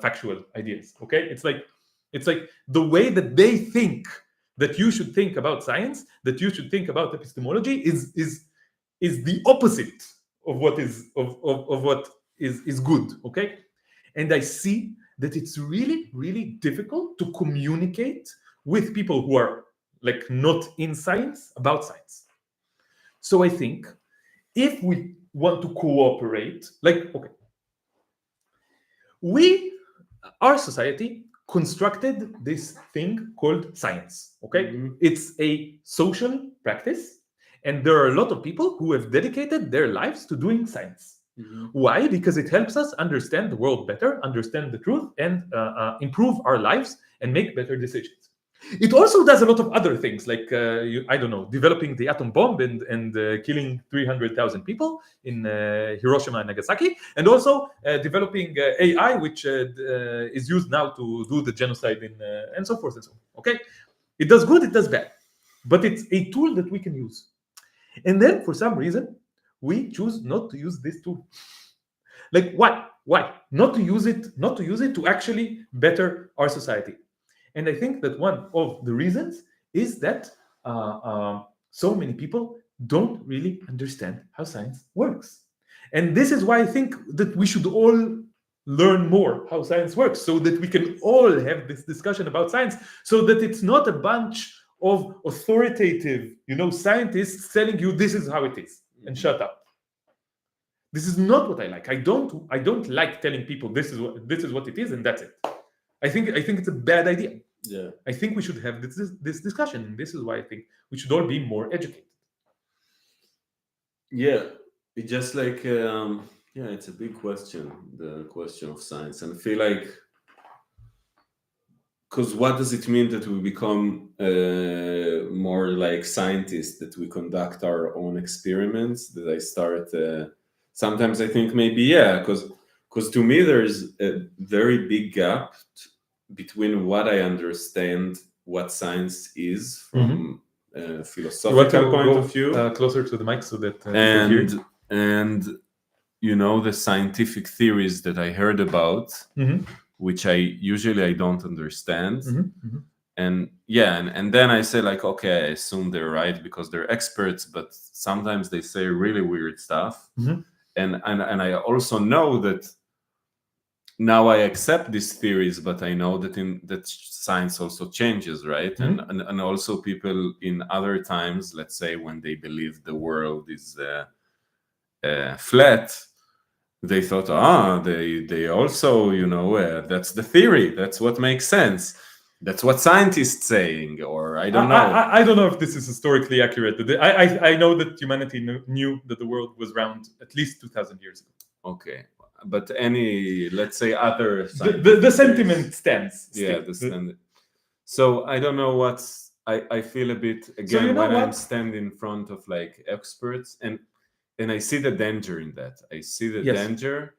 factual ideas. Okay, it's like the way that they think that you should think about science, that you should think about epistemology, is the opposite of what is what is good. Okay, and I see that it's really, really difficult to communicate with people who are like not in science about science. So I think if we want to cooperate, our society constructed this thing called science, okay? It's a social practice, and there are a lot of people who have dedicated their lives to doing science. Why? Because it helps us understand the world better, understand the truth, and improve our lives and make better decisions. It also does a lot of other things, like developing the atom bomb and killing 300,000 people in Hiroshima and Nagasaki, and also developing AI, which is used now to do the genocide and so forth and so on. Okay, it does good, it does bad, but it's a tool that we can use. And then, for some reason, we choose not to use this tool. Like, why? Not to use it to actually better our society. And I think that one of the reasons is that so many people don't really understand how science works. And this is why I think that we should all learn more how science works, so that we can all have this discussion about science, so that it's not a bunch of authoritative, scientists telling you this is how it is and shut up. This is not what I like. I don't like telling people this is what it is and that's it. I think it's a bad idea. Yeah. I think we should have this discussion, and this is why I think we should all be more educated. Yeah, it's just like it's a big question, the question of science, and I feel like, because what does it mean that we become more like scientists, that we conduct our own experiments, that I start sometimes I think maybe because to me there's a very big gap between what I understand what science is from a philosophical point of view, closer to the mic so that and the scientific theories that I heard about, which I don't understand. And then I say, like, okay, I assume they're right because they're experts, but sometimes they say really weird stuff. And I also know that now I accept these theories, but I know that science also changes, right? And also people in other times, let's say when they believe the world is flat, they thought, they also, that's the theory, that's what makes sense. That's what scientists saying, or I don't know. I don't know if this is historically accurate. I know that humanity knew that the world was round at least 2,000 years ago. Okay, but any, let's say, other the sentiment stands. Yeah, the standard. So I don't know what's. I feel a bit again when I'm standing in front of like experts, and I see the danger in that. I see the danger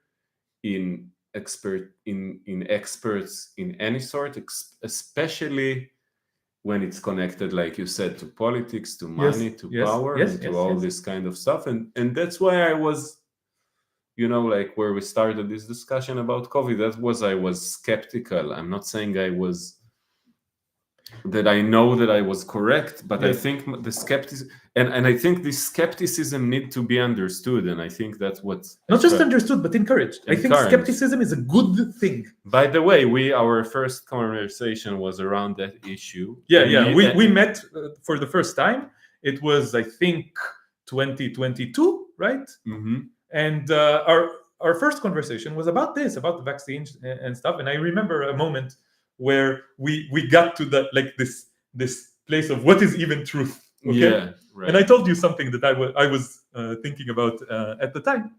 in experts in any sort, especially when it's connected, like you said, to politics, to money, to power, and to all this kind of stuff. And that's why I was, like where we started this discussion about COVID, I was skeptical. I'm not saying I know that I was correct, but I think the skepticism, and I think this skepticism need to be understood, and I think that's what's not just understood but encouraged. I think skepticism is a good thing. By the way, our first conversation was around that issue. We met for the first time. It was, I think, 2022, right? Mm-hmm. And our first conversation was about this, about the vaccines and stuff. And I remember a moment where we got to this place of what is even truth. Okay? Yeah, right. And I told you something that I was thinking about at the time,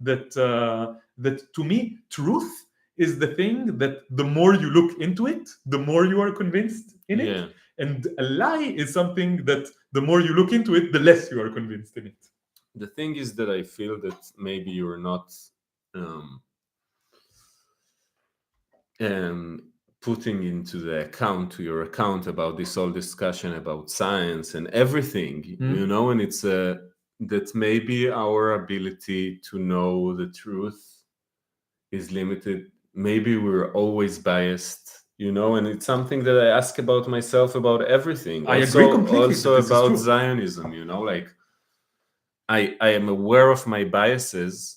that to me truth is the thing that the more you look into it, the more you are convinced in it. Yeah. And a lie is something that the more you look into it, the less you are convinced in it. The thing is that I feel that maybe you're not putting into your account about this whole discussion about science and everything, and it's that maybe our ability to know the truth is limited. Maybe we're always biased, and it's something that I ask about myself about everything. I agree completely. Also about Zionism, like I am aware of my biases.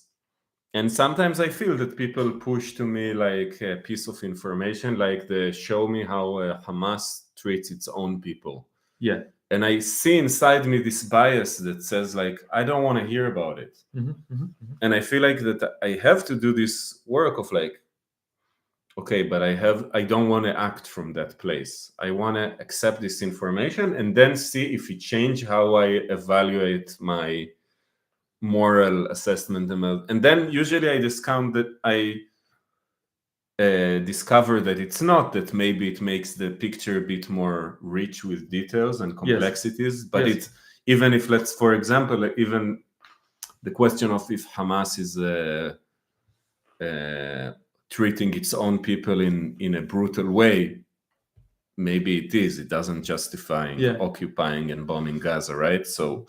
And sometimes I feel that people push to me like a piece of information, like they show me how Hamas treats its own people. Yeah. And I see inside me this bias that says like, I don't want to hear about it. Mm-hmm, mm-hmm, mm-hmm. And I feel like that I have to do this work of like, okay, but I don't want to act from that place. I want to accept this information and then see if it changes how I evaluate my moral assessment, and then usually I discount that. I discover that it's not, that maybe it makes the picture a bit more rich with details and complexities. But it's, even if, let's, for example, even the question of if Hamas is treating its own people in a brutal way, maybe it doesn't justify occupying and bombing Gaza, right? So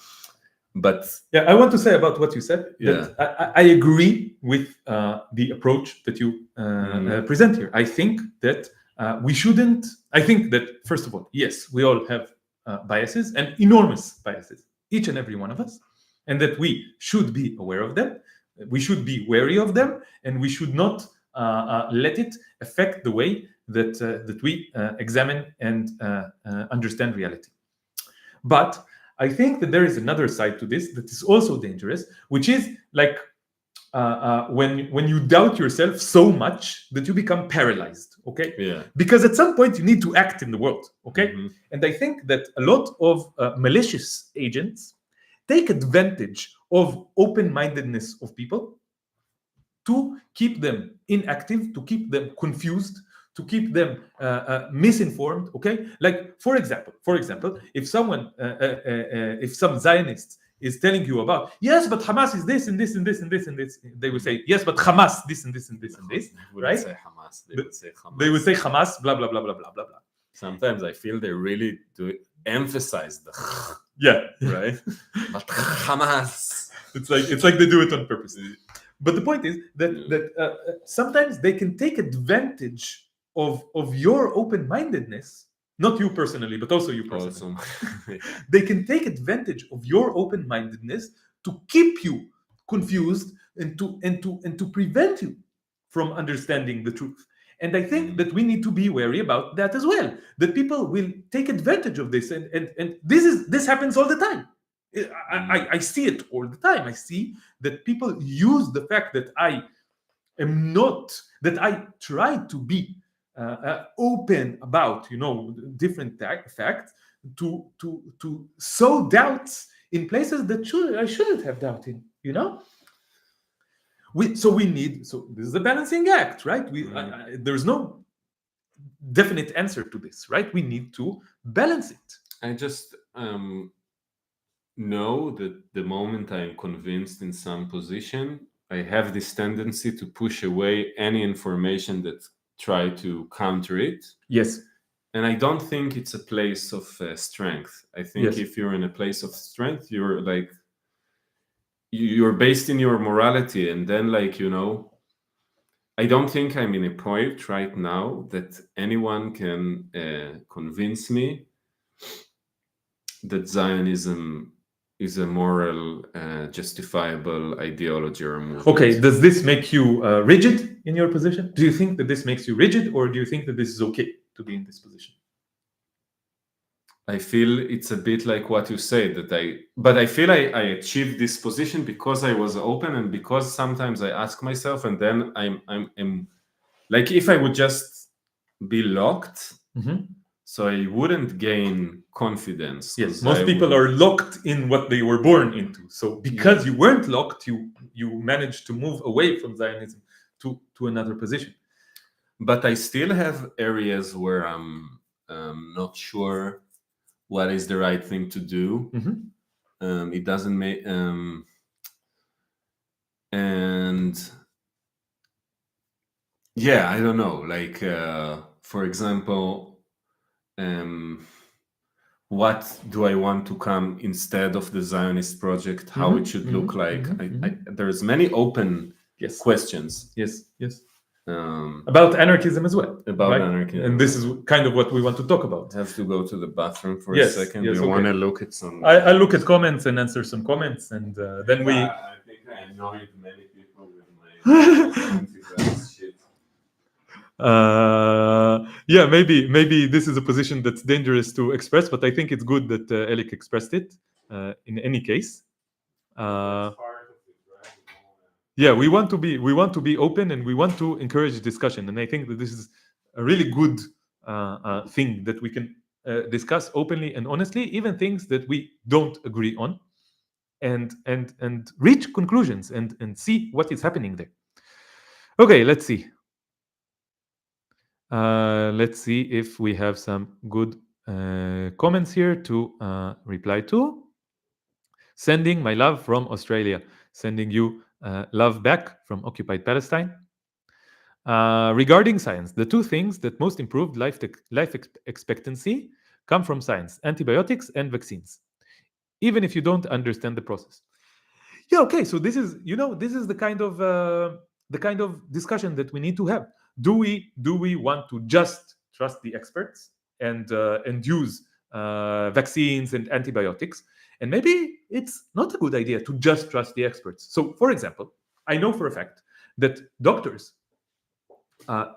but I want to say about what you said that I agree with the approach that you present here. I think that we shouldn't. I think that, first of all, yes, we all have biases, and enormous biases, each and every one of us, and that we should be aware of them. We should be wary of them, and we should not let it affect the way that we examine and understand reality. But I think that there is another side to this that is also dangerous, which is like when you doubt yourself so much that you become paralyzed, okay? Yeah. Because at some point you need to act in the world, okay? Mm-hmm. And I think that a lot of malicious agents take advantage of open-mindedness of people to keep them inactive, to keep them confused, to keep them misinformed, okay? Like, for example, if some Zionist is telling you about, yes, but Hamas is this and this and this and this and this, they will say, yes, but Hamas, this and this and this and this, right? Say Hamas. They would say Hamas. They would say Hamas, blah, blah, blah, blah, blah, blah, blah. Sometimes I feel they really do emphasize the right? But Hamas. It's like they do it on purpose. But the point is that sometimes they can take advantage of your open-mindedness, not you personally, but also you personally. They can take advantage of your open-mindedness to keep you confused and to prevent you from understanding the truth. And I think that we need to be wary about that as well. That people will take advantage of this, and this happens all the time. I see it all the time. I see that people use the fact that I try to be open about, different facts, to sow doubts in places that I shouldn't have doubt in. So this is a balancing act, right? There's no definite answer to this, right? We need to balance it. I just know that the moment I'm convinced in some position, I have this tendency to push away any information that try to counter it. Yes. And I don't think it's a place of strength. I think if you're in a place of strength, you're like, you're based in your morality. And then I don't think I'm in a point right now that anyone can convince me that Zionism is a moral, justifiable ideology or movement. Okay, does this make you rigid in your position? Do you think that this makes you rigid, or do you think that this is okay to be in this position? I feel it's a bit like what you said, but I feel I achieved this position because I was open, and because sometimes I ask myself, and then I'm like, if I would just be locked, so I wouldn't gain confidence. Yes, most people are locked in what they were born into. So because you weren't locked, you managed to move away from Zionism to another position. But I still have areas where I'm not sure what is the right thing to do. It doesn't make and I don't know, like for example, what do I want to come instead of the Zionist project, how it should look like. There's many open questions. Yes about anarchism as well. About anarchism. And this is kind of what we want to talk about. I have to go to the bathroom for a second. You want to look at some... I'll look at comments and answer some comments, and then we... I think I annoyed many people with my shit. Maybe this is a position that's dangerous to express, but I think it's good that Elik expressed it in any case. We want to be open, and we want to encourage discussion, and I think that this is a really good thing that we can discuss openly and honestly, even things that we don't agree on, and reach conclusions and see what is happening there. Okay, let's see. Let's see if we have some good comments here to reply to. Sending my love from Australia. Sending you love back from occupied Palestine. Regarding science, the two things that most improved life expectancy come from science: antibiotics and vaccines, even if you don't understand the process. Okay, so this is the kind of discussion that we need to have. Do we want to just trust the experts and use vaccines and antibiotics? And maybe it's not a good idea to just trust the experts. So, for example, I know for a fact that doctors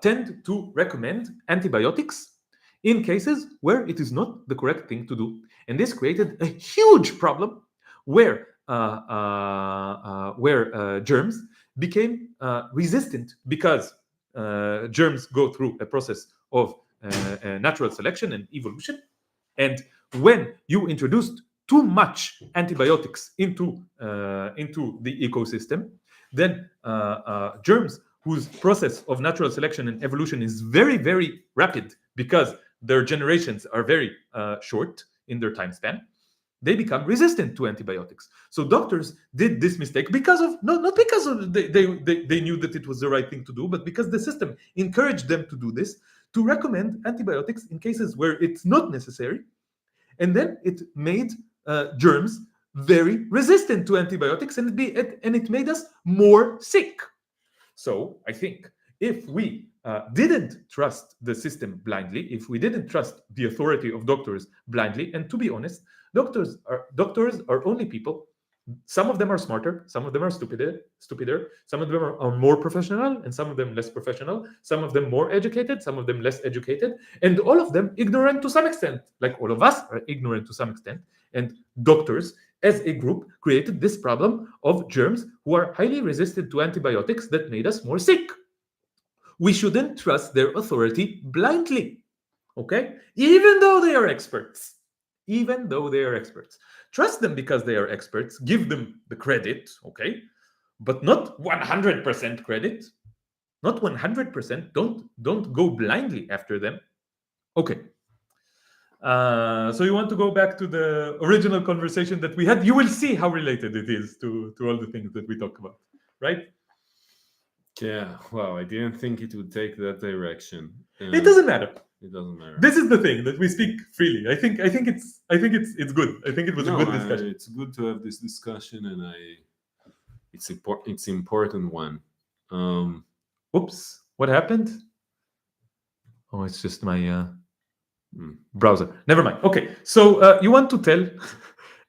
tend to recommend antibiotics in cases where it is not the correct thing to do. And this created a huge problem where germs became resistant, because germs go through a process of natural selection and evolution. And when you introduced too much antibiotics into the ecosystem, then germs whose process of natural selection and evolution is very, very rapid, because their generations are very short in their time span, they become resistant to antibiotics. So doctors did this mistake because of not because of they knew that it was the right thing to do, but because the system encouraged them to do this, to recommend antibiotics in cases where it's not necessary, and then it made germs very resistant to antibiotics, and it made us more sick. So I think if we didn't trust the system blindly, if we didn't trust the authority of doctors blindly, and to be honest, doctors are only people. Some of them are smarter, some of them are stupider, some of them are more professional, and some of them less professional, some of them more educated, some of them less educated, and all of them ignorant to some extent, like all of us are ignorant to some extent. And doctors as a group created this problem of germs who are highly resistant to antibiotics that made us more sick. we shouldn't trust their authority blindly. Okay? Even though they are experts. Even though they are experts. Trust them because they are experts. Give them the credit, okay? But not 100% credit. Not 100%. Don't go blindly after them. Okay. So you want to go back to the original conversation that we had? You will see how related it is to all the things that we talk about, right? Yeah. Wow. I didn't think it would take that direction. It doesn't matter. It doesn't matter. This is the thing, that we speak freely. I think it's good. I think it was a good discussion. It's good to have this discussion, and it's important one. Oops, what happened? Oh, it's just my browser. Never mind. Okay, so you want to tell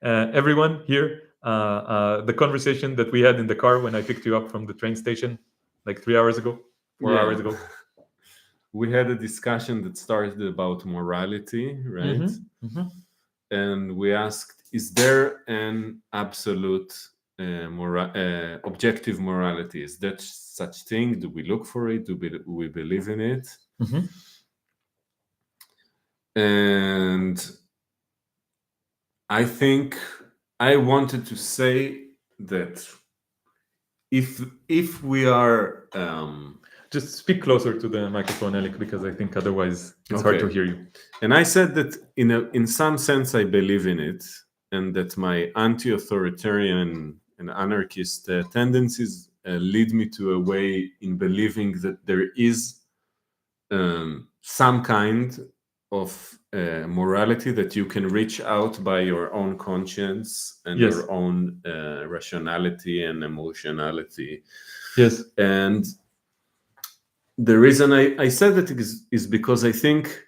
everyone here the conversation that we had in the car when I picked you up from the train station like 3 hours ago, 4 hours ago. We had a discussion that started about morality, right? And we asked, is there an absolute objective morality? Is that such thing? Do we look for it? Do we believe in it? And I think I wanted to say that if we are just speak closer to the microphone, Alec, because I think otherwise it's hard to hear you. And I said that in some sense I believe in it, and that my anti-authoritarian and anarchist tendencies lead me to a way in believing that there is some kind of morality that you can reach out by your own conscience and your own rationality and emotionality. Yes. And the reason I said that is because I think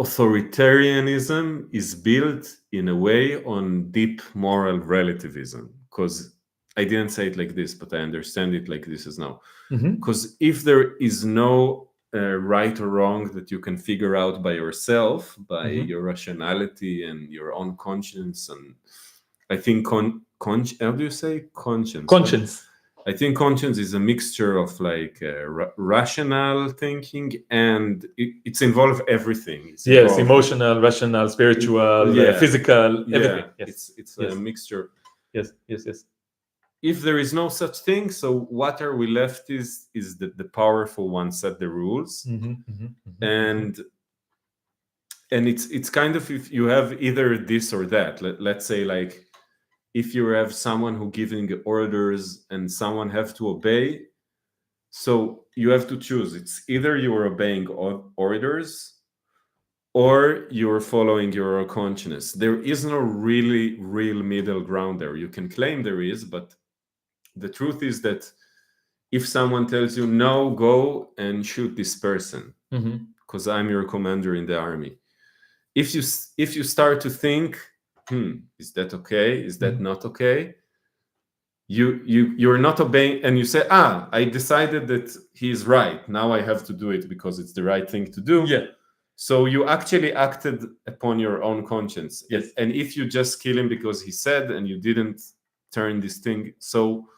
authoritarianism is built in a way on deep moral relativism. Because I didn't say it like this, but I understand it like this is now. Because if there is no right or wrong that you can figure out by yourself, by your rationality and your own conscience, and I think how do you say conscience? Conscience. I think conscience is a mixture of like rational thinking, and it's involved everything. It's involved emotional, rational, spiritual, physical, everything. It's a mixture. Yes. If there is no such thing, so what are we left is the powerful one set the rules, and it's kind of, if you have either this or that. Let's say like, if you have someone who giving orders and someone have to obey, so you have to choose. It's either you're obeying orders or you're following your conscience. There is no really real middle ground there. You can claim there is, but the truth is that if someone tells you, no, go and shoot this person because I'm your commander in the army, if you start to think, is that okay? Is that not okay? You're not obeying, and you say, I decided that he's right. Now I have to do it because it's the right thing to do. Yeah. So you actually acted upon your own conscience. Yes. And if you just kill him because he said, and you didn't turn this thing, so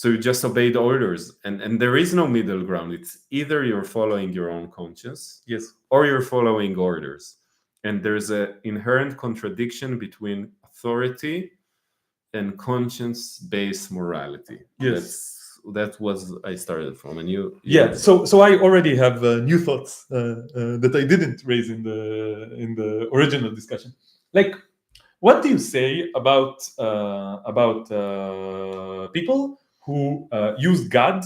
you just obeyed orders, and there is no middle ground. It's either you're following your own conscience, or you're following orders. And there's an inherent contradiction between authority and conscience-based morality. Yes. That was I started from. And you so I already have new thoughts that I didn't raise in the original discussion. Like, what do you say about people who use God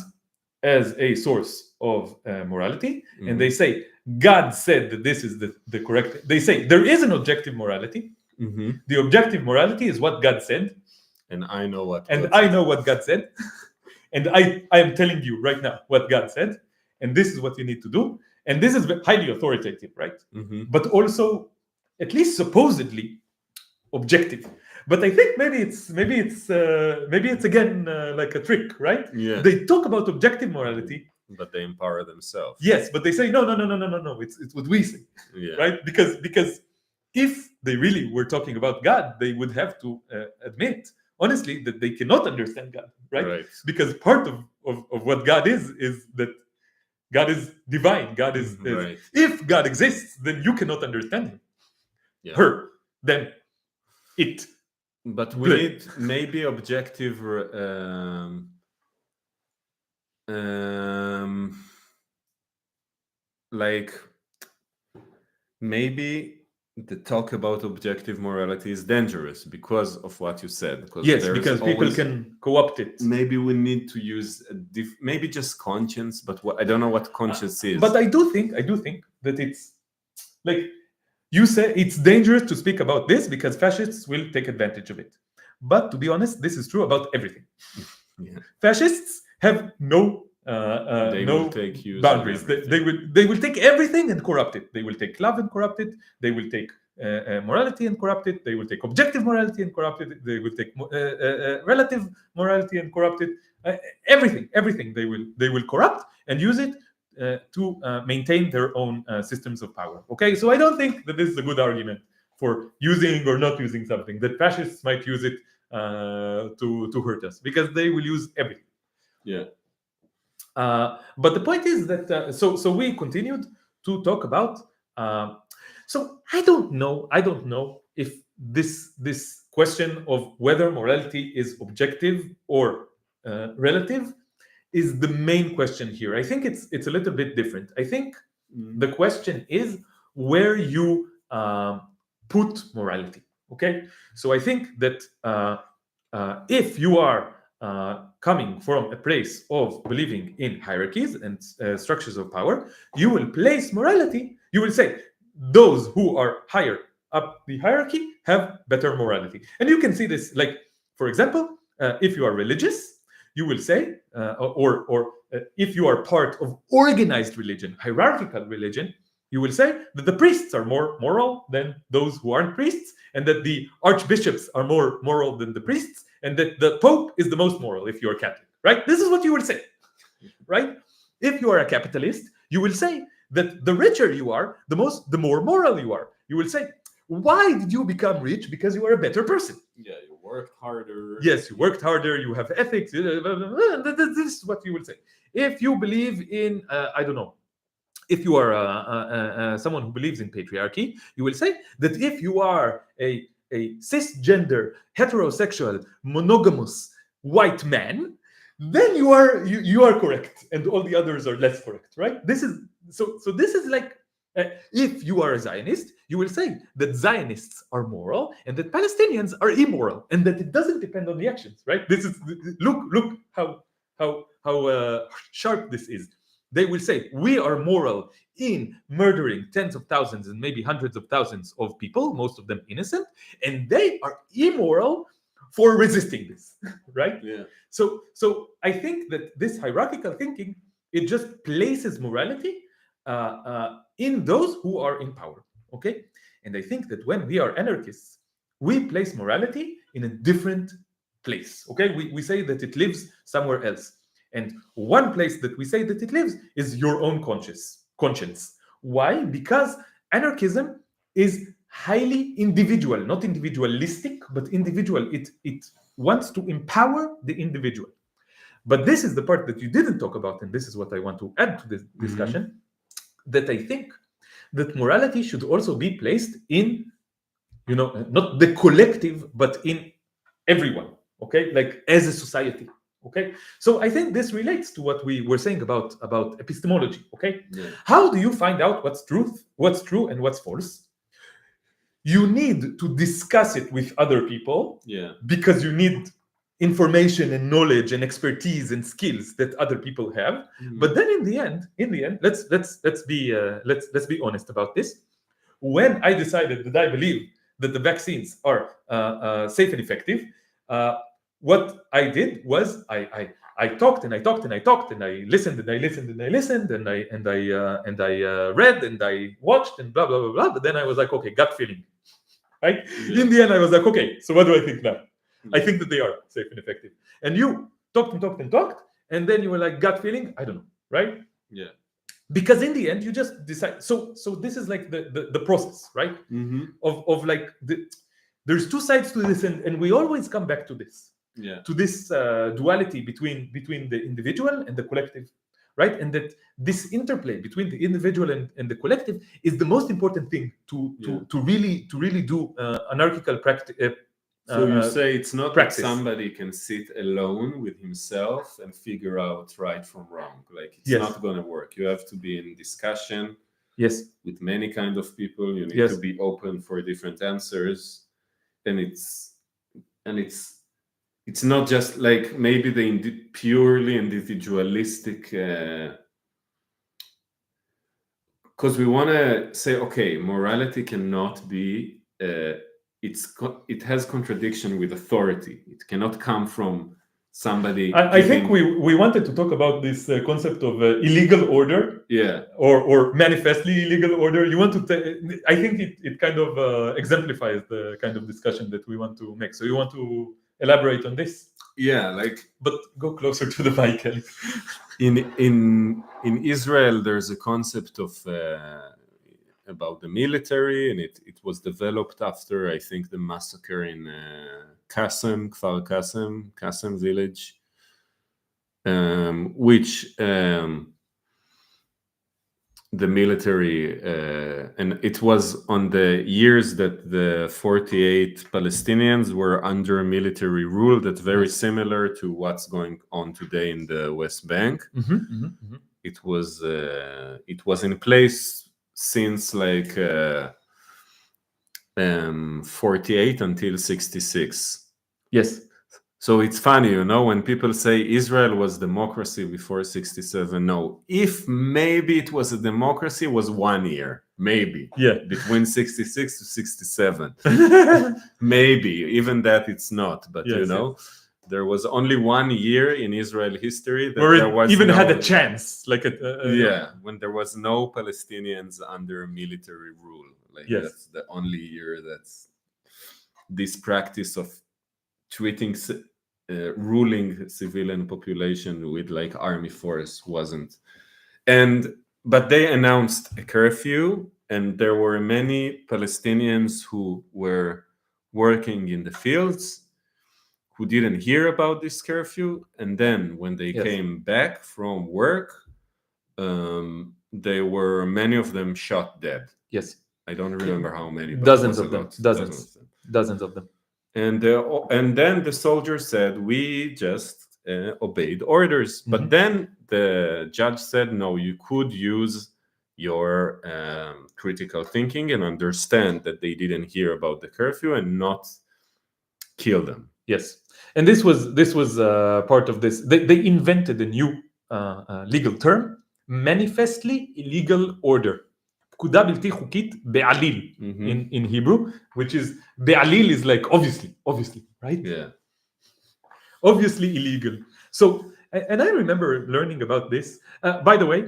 as a source of morality, and they say God said that this is the correct. They say there is an objective morality. The objective morality is what God said, and I know what. I know what God said, and I am telling you right now what God said, and this is what you need to do, and this is highly authoritative, right? But also, at least supposedly, objective. But I think maybe it's again like a trick, right? Yeah. They talk about objective morality, but they empower themselves. Yes, but they say no. It's what we say, right? Because if they really were talking about God, they would have to admit honestly that they cannot understand God, right? Because part of what God is that God is divine. God is Right. if God exists, then you cannot understand him. Yeah. Her, then it. But we need maybe objective, like maybe the talk about objective morality is dangerous because of what you said. Yes, because people can co-opt it. Maybe we need to use maybe just conscience, but I don't know what conscience is. But I do think that it's like you say it's dangerous to speak about this because fascists will take advantage of it. But to be honest, this is true about everything. Yeah. Fascists have no boundaries. They will take everything and corrupt it. They will take love and corrupt it. They will take morality and corrupt it. They will take objective morality and corrupt it. They will take relative morality and corrupt it. Everything they will corrupt and use it to maintain their own systems of power. Okay, so I don't think that this is a good argument for using or not using something, that fascists might use it to hurt us, because they will use everything. Yeah. But the point is that so we continued to talk about. So I don't know if this question of whether morality is objective or relative is the main question here. I think it's a little bit different. I think the question is where you put morality. Okay, so I think that if you are coming from a place of believing in hierarchies and structures of power, you will place morality. You will say those who are higher up the hierarchy have better morality, and you can see this. Like, for example, if you are religious, you will say, or if you are part of organized religion, hierarchical religion, you will say that the priests are more moral than those who aren't priests, and that the archbishops are more moral than the priests, and that the Pope is the most moral if you're Catholic, right? This is what you will say, right? If you are a capitalist, you will say that the richer you are, the more moral you are. You will say, why did you become rich? Because you are a better person. Yeah, you worked harder. Yes, you worked harder, you have ethics. This is what you will say. If you believe in, I don't know, if you are someone who believes in patriarchy, you will say that if you are a cisgender, heterosexual, monogamous white man, then you are correct, and all the others are less correct, right? This is so this is like, if you are a Zionist, you will say that Zionists are moral and that Palestinians are immoral, and that it doesn't depend on the actions, right? This is, look how sharp this is. They will say we are moral in murdering tens of thousands and maybe hundreds of thousands of people, most of them innocent, and they are immoral for resisting this, right? Yeah. So I think that this hierarchical thinking, it just places morality in those who are in power, okay? And I think that when we are anarchists, we place morality in a different place, okay? We say that it lives somewhere else. And one place that we say that it lives is your own conscience. Why? Because anarchism is highly individual, not individualistic, but individual. It wants to empower the individual. But this is the part that you didn't talk about, and this is what I want to add to this discussion, that I think that morality should also be placed in, not the collective, but in everyone, okay? Like as a society. Okay, so I think this relates to what we were saying about epistemology. Okay, Yeah. How do you find out what's true, and what's false? You need to discuss it with other people. Yeah. Because you need information and knowledge and expertise and skills that other people have. But then in the end, let's be honest about this. When I decided that I believe that the vaccines are safe and effective, what I did was I talked and I talked and I talked and I listened and I listened and I listened and I read and I watched and blah blah blah blah. But then I was like, okay, gut feeling, right? Yeah. In the end, I was like, okay, so what do I think now? I think that they are safe and effective. And you talked and talked and talked, and then you were like, gut feeling, I don't know, right? Yeah. Because in the end, you just decide. So this is like the process, right? Of like there's two sides to this, and we always come back to this. Yeah. To this duality between the individual and the collective. right? And that this interplay between the individual and the collective is the most important thing to really do anarchical practice. So you say it's not practice. that somebody can sit alone with himself and figure out right from wrong. Like it's not going to work. You have to be in discussion. Yes. With many kind of people. You need to be open for different answers, and it's not just like maybe the purely individualistic. Because we want to say, okay, morality cannot be. It has contradiction with authority. It cannot come from somebody. I think we wanted to talk about this concept of illegal order, or manifestly illegal order. You want to? I think it kind of exemplifies the kind of discussion that we want to make. So you want to elaborate on this? Yeah, but go closer to the mic. In Israel, there's a concept of about the military, and it was developed after, I think, the massacre in Kfar Qasim village, which the military, and it was on the years that the 48 Palestinians were under military rule, that's very similar to what's going on today in the West Bank. It was in place since 48 until 66. Yes. So it's funny, when people say Israel was democracy before 67. No, if maybe it was a democracy, it was 1 year, maybe. Yeah. Between 66 to 67. Maybe, even that it's not. But there was only 1 year in Israel history that where there was even had a chance, when there was no Palestinians under military rule. That's the only year that's this practice of treating ruling civilian population with army force wasn't. But they announced a curfew, and there were many Palestinians who were working in the fields who didn't hear about this curfew, and then when they came back from work, many of them shot dead. Yes. I don't remember how many, but dozens of them. Dozens of them. And then the soldier said, we just obeyed orders. But then the judge said, no, you could use your critical thinking and understand that they didn't hear about the curfew and not kill them. Yes. And this was part of this. They invented a new legal term, manifestly illegal order. פקודה בלתי חוקית בעליל in Hebrew, which is בעליל is obviously, right? Yeah. Obviously illegal. So, and I remember learning about this. By the way,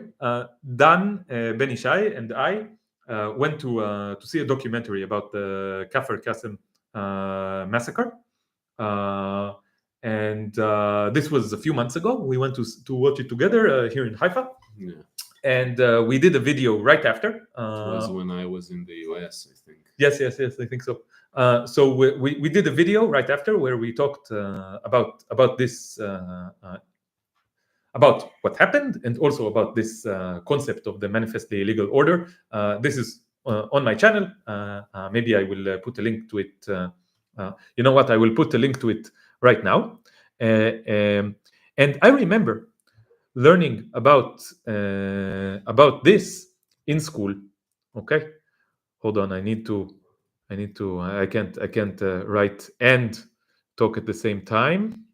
Dan Ben Ishai and I went to see a documentary about the Kfar Qasim massacre. And this was a few months ago. We went to watch it together here in Haifa. Yeah. And we did a video right after. It was when I was in the US, I think. Yes, I think so. So we did a video right after where we talked about this, about what happened, and also about this concept of the manifestly illegal order. This is on my channel. Maybe I will put a link to it. You know what? I will put a link to it right now. And I remember learning about this in school. Okay, hold on. I can't write and talk at the same time.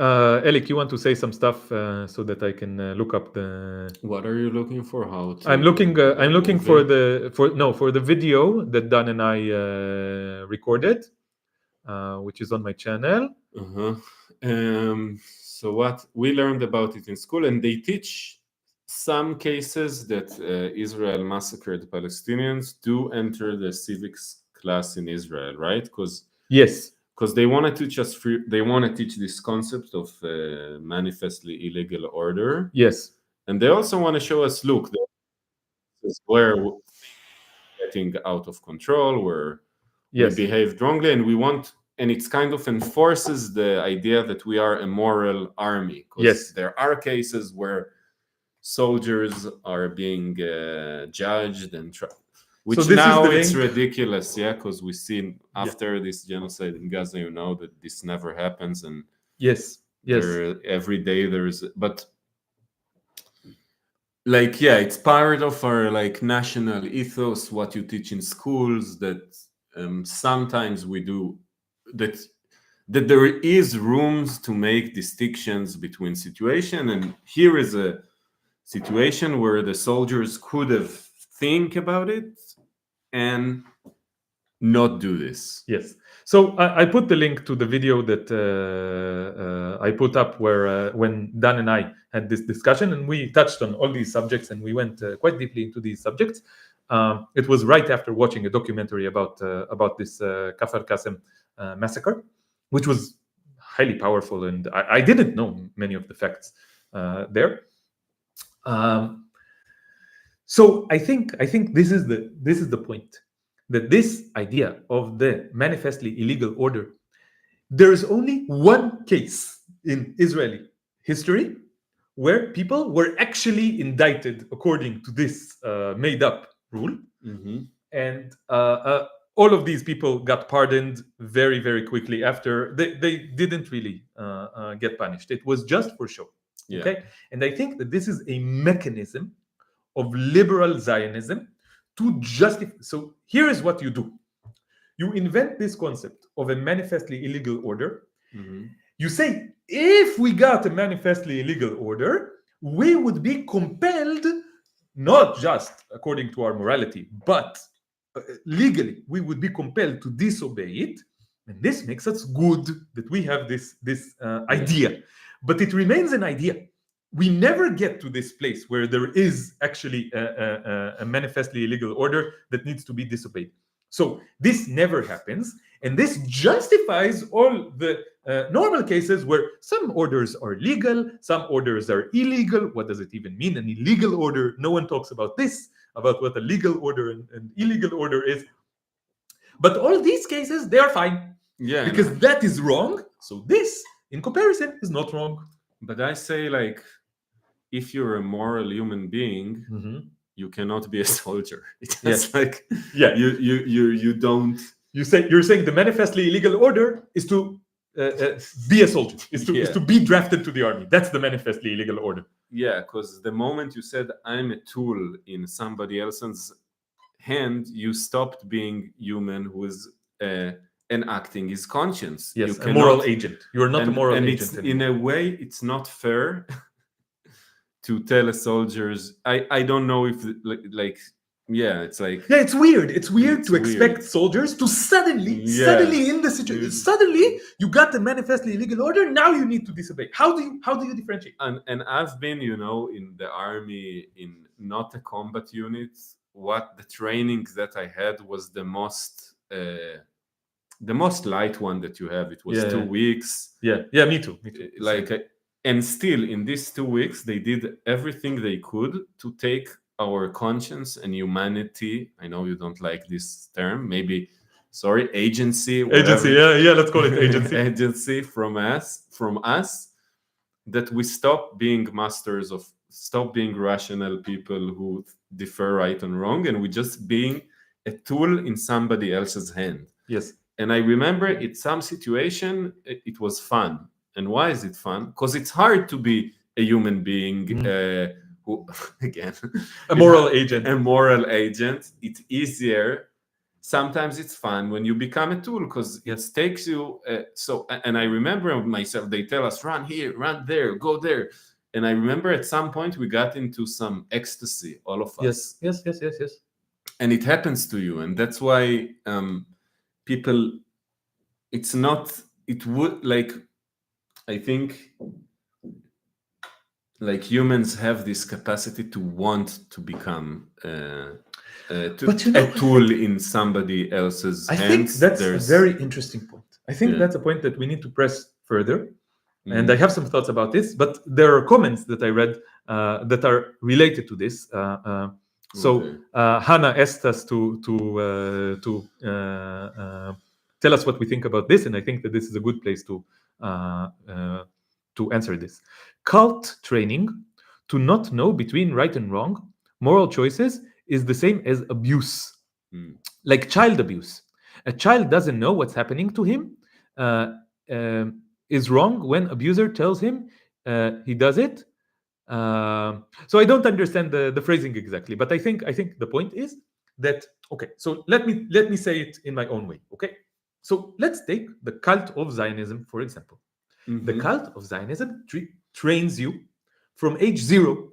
Elik, you want to say some stuff so that I can look up the. What are you looking for? I'm looking for the video that Dan and I recorded, which is on my channel. So what we learned about it in school, and they teach some cases that Israel massacred Palestinians do enter the civics class in Israel, right? Because they want to teach us they want to teach this concept of manifestly illegal order. Yes. And they also want to show us, look, this is where we're getting out of control, where we behaved wrongly, and we want and it's kind of enforces the idea that we are a moral army. Yes. There are cases where soldiers are being judged and which So this now is the it's link. ridiculous, yeah, because we've seen after this genocide in Gaza, you know, that this never happens, and Yes. every day there's, but like, yeah, it's part of our like national ethos, what you teach in schools, that sometimes we do that there is rooms to make distinctions between situation, and here is a situation where the soldiers could have think about it and not do this. Yes. So I put the link to the video that I put up where when Dan and I had this discussion, and we touched on all these subjects, and we went quite deeply into these subjects. It was right after watching a documentary about this Kafar Qasim massacre, which was highly powerful, and I didn't know many of the facts there. So I think this is the point, that this idea of the manifestly illegal order, there is only one case in Israeli history where people were actually indicted according to this made-up rule, and all of these people got pardoned very, very quickly after. They didn't really get punished. It was just for show. Yeah. Okay, and I think that this is a mechanism of liberal Zionism to justify. So here is what you do. You invent this concept of a manifestly illegal order. You say, if we got a manifestly illegal order, we would be compelled, not just according to our morality, but legally, we would be compelled to disobey it. And this makes us good that we have this idea. But it remains an idea. We never get to this place where there is actually a manifestly illegal order that needs to be disobeyed. So this never happens, and this justifies all the normal cases where some orders are legal, some orders are illegal. What does it even mean, an illegal order? No one talks about this, about what a legal order and illegal order is. But all these cases, they are fine. Yeah. Because that is wrong. So this, in comparison, is not wrong. But I say, like, if you're a moral human being, you cannot be a soldier. It's like, you don't. You're saying the manifestly illegal order is to be a soldier, is to be drafted to the army. That's the manifestly illegal order. Yeah, because the moment you said I'm a tool in somebody else's hand, you stopped being human who is enacting his conscience. Yes, a moral agent. You're not a moral agent. It's, in a way, it's not fair to tell a soldiers. I don't know if like it's like it's weird. It's weird to expect soldiers to suddenly in the situation. Suddenly you got the manifestly illegal order. Now you need to disobey. How do you differentiate? And I've been, in the army in not a combat unit. What the training that I had was the most light one that you have. It was 2 weeks. Yeah, me too. Like, and still in these 2 weeks, they did everything they could to take our conscience and humanity. I know you don't like this term. Maybe, sorry, agency. Agency, let's call it agency. Agency from us, that we stop being masters of, stop being rational people who differ right and wrong, and we just being a tool in somebody else's hand. Yes. And I remember in some situation, it was fun. And why is it fun? Because it's hard to be a human being who, again, a moral agent. A moral agent. It's easier. Sometimes it's fun when you become a tool, because it takes you. And I remember myself, they tell us, run here, run there, go there. And I remember at some point we got into some ecstasy, all of us. Yes. And it happens to you. And that's why people, it's not, it would, like, I think, like, humans have this capacity to want to become a tool in somebody else's hands. I think that's a very interesting point. I think that's a point that we need to press further. And I have some thoughts about this, but there are comments that I read that are related to this. So Hannah asked us to tell us what we think about this, and I think that this is a good place to answer this. Cult training to not know between right and wrong, moral choices, is the same as abuse, like child abuse. A child doesn't know what's happening to him, uh, is wrong when abuser tells him he does it. So I don't understand the phrasing exactly, but I think the point is that, okay, so let me say it in my own way. Okay, so let's take the cult of Zionism, for example. The cult of Zionism trains you from age zero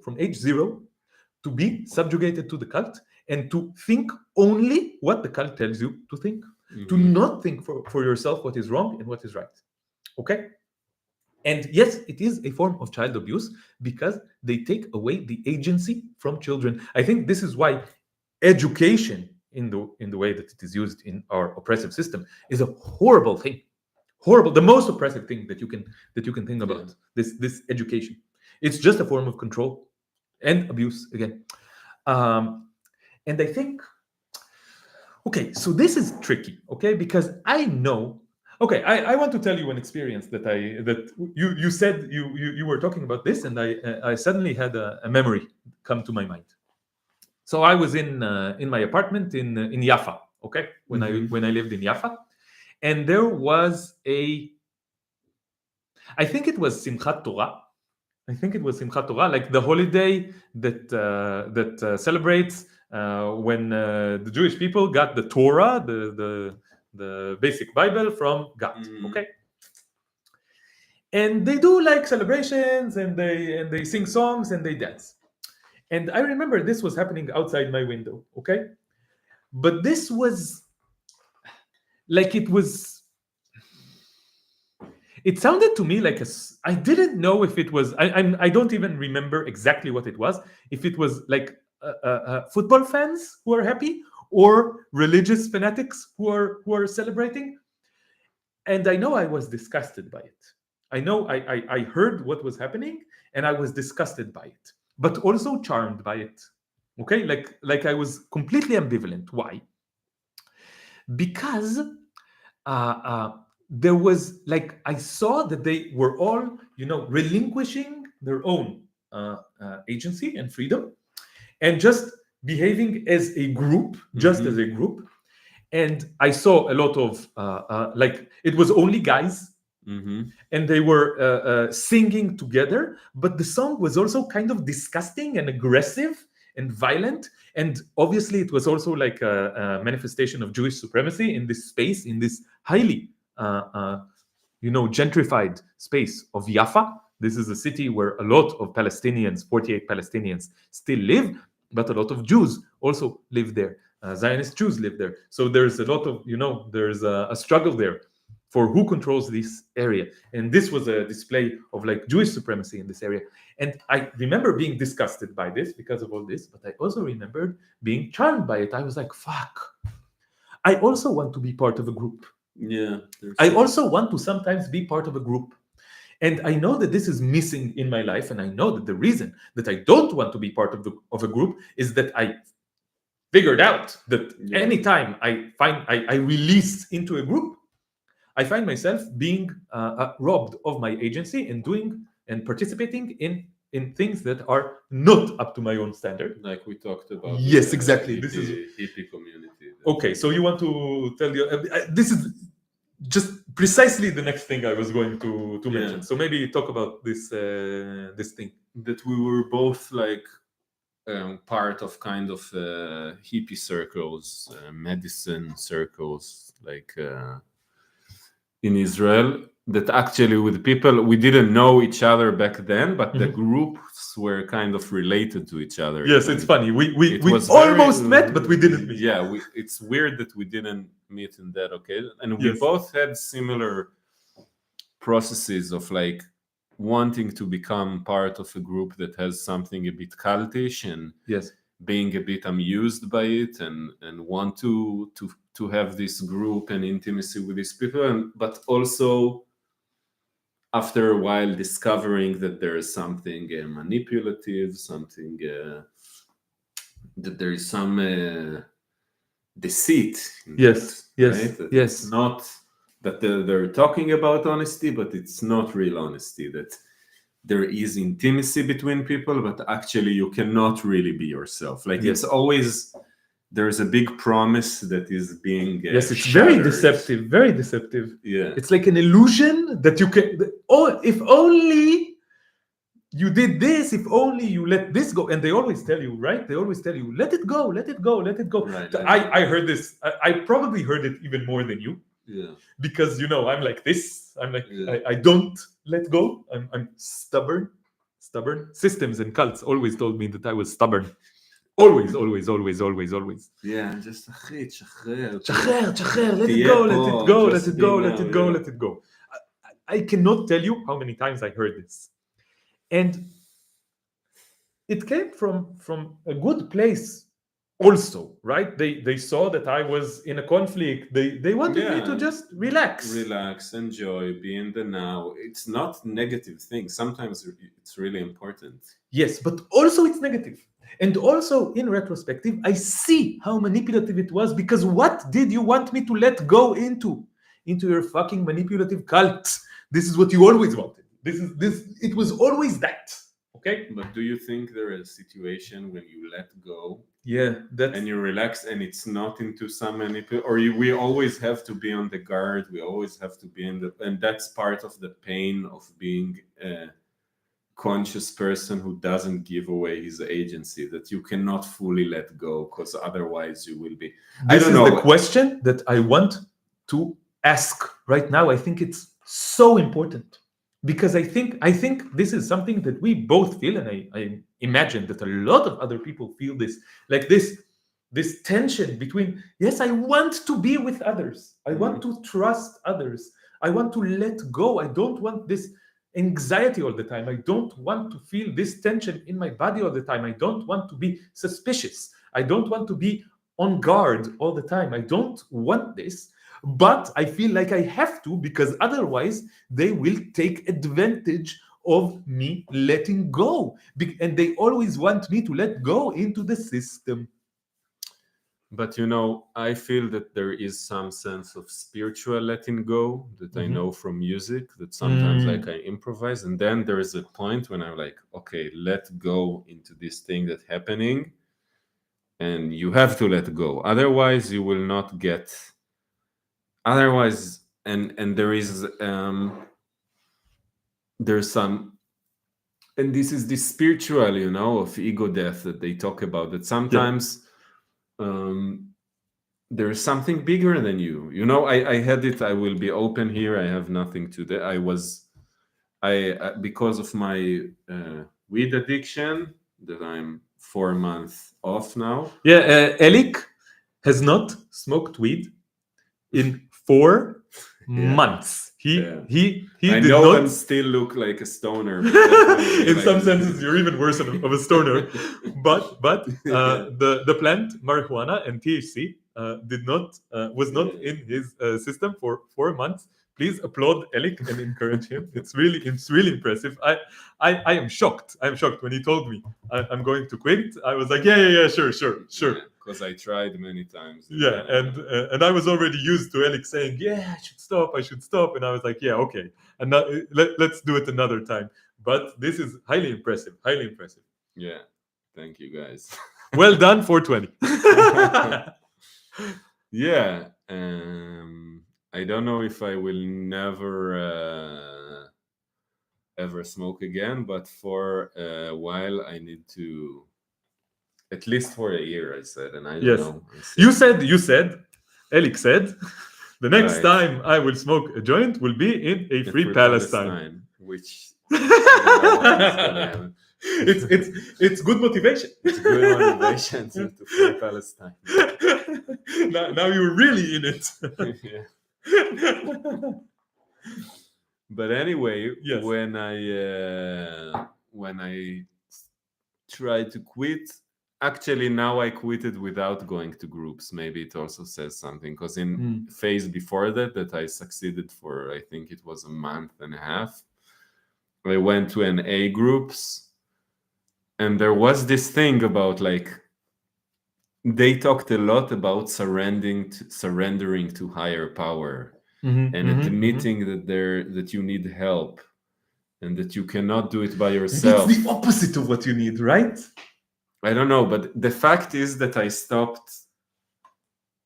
to be subjugated to the cult and to think only what the cult tells you to think, to not think for yourself what is wrong and what is right. Okay? And yes, it is a form of child abuse because they take away the agency from children. I think this is why education in the way that it is used in our oppressive system is a horrible thing. Horrible, the most oppressive thing that you can think about. This education. It's just a form of control and abuse again. And I think, okay, so this is tricky, okay, because I know. Okay, I want to tell you an experience that you said you were talking about this, and I suddenly had a memory come to my mind. So I was in my apartment in Jaffa, okay, when I lived in Jaffa, and there was I think it was Simchat Torah. I think it was Simchat Torah, like the holiday that celebrates when the Jewish people got the Torah, the basic Bible from God. Okay, and they do like celebrations, and they sing songs and they dance. And I remember this was happening outside my window. Okay, but this was like it sounded to me like I didn't know if it was. I don't even remember exactly what it was. If it was like football fans who are happy or religious fanatics who are celebrating. And I know I was disgusted by it. I know I heard what was happening and I was disgusted by it, but also charmed by it. Okay, like I was completely ambivalent. Why? Because there was like I saw that they were all relinquishing their own agency and freedom and just behaving as a group, just as a group. And I saw a lot of like it was only guys, and they were singing together, but the song was also kind of disgusting and aggressive and violent. And obviously it was also like a manifestation of Jewish supremacy in this space, in this highly gentrified space of Jaffa. This is a city where a lot of Palestinians, 48 Palestinians, still live, but a lot of Jews also live there. Zionist Jews live there. So there's a lot of, there's a struggle there for who controls this area. And this was a display of like Jewish supremacy in this area. And I remember being disgusted by this because of all this, but I also remembered being charmed by it. I was like, fuck, I also want to be part of a group. Yeah. I also want to sometimes be part of a group. And I know that this is missing in my life. And I know that the reason that I don't want to be part of a group is that I figured out that anytime I release into a group, I find myself being robbed of my agency and doing and participating in things that are not up to my own standard. Like we talked about. Yes, exactly. This is hippie community. Okay, so you want to tell you this is just precisely the next thing I was going to mention. So maybe talk about this thing that we were both like part of kind of hippie circles, medicine circles, like in Israel. That actually with people we didn't know each other back then, but the groups were kind of related to each other. Yes, it's funny. We almost met, but we didn't meet. Yeah, it's weird that we didn't meet in that occasion, and we both had similar processes of like wanting to become part of a group that has something a bit cultish and being a bit amused by it and want to have this group and intimacy with these people, but also after a while discovering that there is something manipulative, something that there is some deceit. Yes, yes, right? That yes. It's not that they're talking about honesty, but it's not real honesty. That there is intimacy between people, but actually you cannot really be yourself. Like Yes. it's always, there's a big promise that is being Yes, it's shattered. very deceptive, very deceptive. Yeah. It's like an illusion that you can, oh, if only you did this, if only you let this go. And they always tell you, right? They always tell you, let it go, let it go, let it go. Right, I heard this, I probably heard it even more than you. Yeah. Because, you know, I'm like this. I'm like, Yeah. I don't let go. I'm stubborn. Systems and cults always told me that I was stubborn. Always. Yeah, just תשחרר, let it go, let it go, let it go, let it go, let it go. I cannot tell you how many times I heard this. And it came from a good place also, right? They saw that I was in a conflict. They wanted me to just relax, enjoy, be in the now. It's not negative thing. Sometimes it's really important. Yes, but also it's negative. And also, in retrospective, I see how manipulative it was, because what did you want me to let go into? Into your fucking manipulative cult. This is what you always wanted. It was always that. Okay? But do you think there is a situation when you let go? Yeah, and you relax, and it's not into some manipulation, or we always have to be on the guard. We always have to be and that's part of the pain of being a conscious person who doesn't give away his agency, that you cannot fully let go, because otherwise you will be. This is the question that I want to ask right now. I think it's so important, because I think this is something that we both feel, and I imagine that a lot of other people feel this, like this tension between, yes, I want to be with others, I want to trust others, I want to let go, I don't want this anxiety all the time, I don't want to feel this tension in my body all the time, I don't want to be suspicious, I don't want to be on guard all the time, I don't want this, but I feel like I have to, because otherwise they will take advantage of me letting go. And they always want me to let go into the system. But you know, I feel that there is some sense of spiritual letting go that I know from music, that sometimes like I improvise, and then there is a point when I'm like, okay, let go into this thing that's happening, and you have to let go, otherwise you will not get. Otherwise, and there is there's some, and this is the spiritual, you know, of ego death that they talk about, that sometimes there's something bigger than you. You know, I had it, I will be open here, I have nothing to do. I because of my weed addiction that I'm 4 months off now. Yeah, Elik has not smoked weed in 4 months. He I did know not and still look like a stoner. in some senses you're even worse of a stoner. But the plant marijuana and THC was not in his system for 4 months. Please applaud Elik and encourage him. It's really impressive. I am shocked. I'm shocked when he told me I'm going to quit. I was like, yeah, sure. Because I tried many times. Yeah, and I was already used to Elik saying, yeah, I should stop. And I was like, yeah, okay. And now, let's do it another time. But this is highly impressive. Yeah, thank you guys. Well done, 420. Yeah, I don't know if I will never ever smoke again, but for a while I need to, at least for a year, I said, and I don't know. You said, Elik said, the next time I will smoke a joint will be in a free Palestine. Which I don't know when it's gonna happen. It's good motivation. It's good motivation to free Palestine. Now you're really in it. Yeah. But anyway, when I tried to quit, actually now I quitted without going to groups. Maybe it also says something, because in phase before that I succeeded for, I think it was a month and a half, I went to NA groups, and there was this thing about like, they talked a lot about surrendering to higher power, and admitting that you need help and that you cannot do it by yourself. It's the opposite of what you need, right? I don't know, but the fact is that I stopped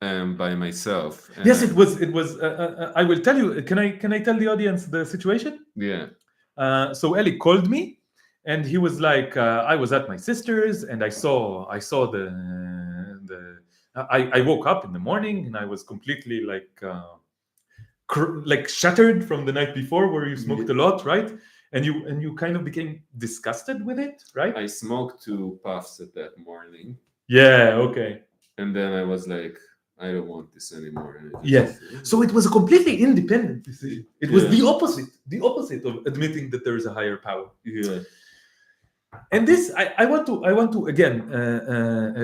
by myself. Yes, it was. I will tell you. Can I tell the audience the situation? Yeah. So Eli called me, and he was like, I was at my sister's, and I saw the. I woke up in the morning, and I was completely like shattered from the night before, where you smoked a lot, right? And you kind of became disgusted with it, right? I smoked 2 puffs at that morning. Yeah. Okay. And then I was like, I don't want this anymore. Yes. So it was a completely independent decision. It was the opposite of admitting that there is a higher power. Yeah. And this, I want to again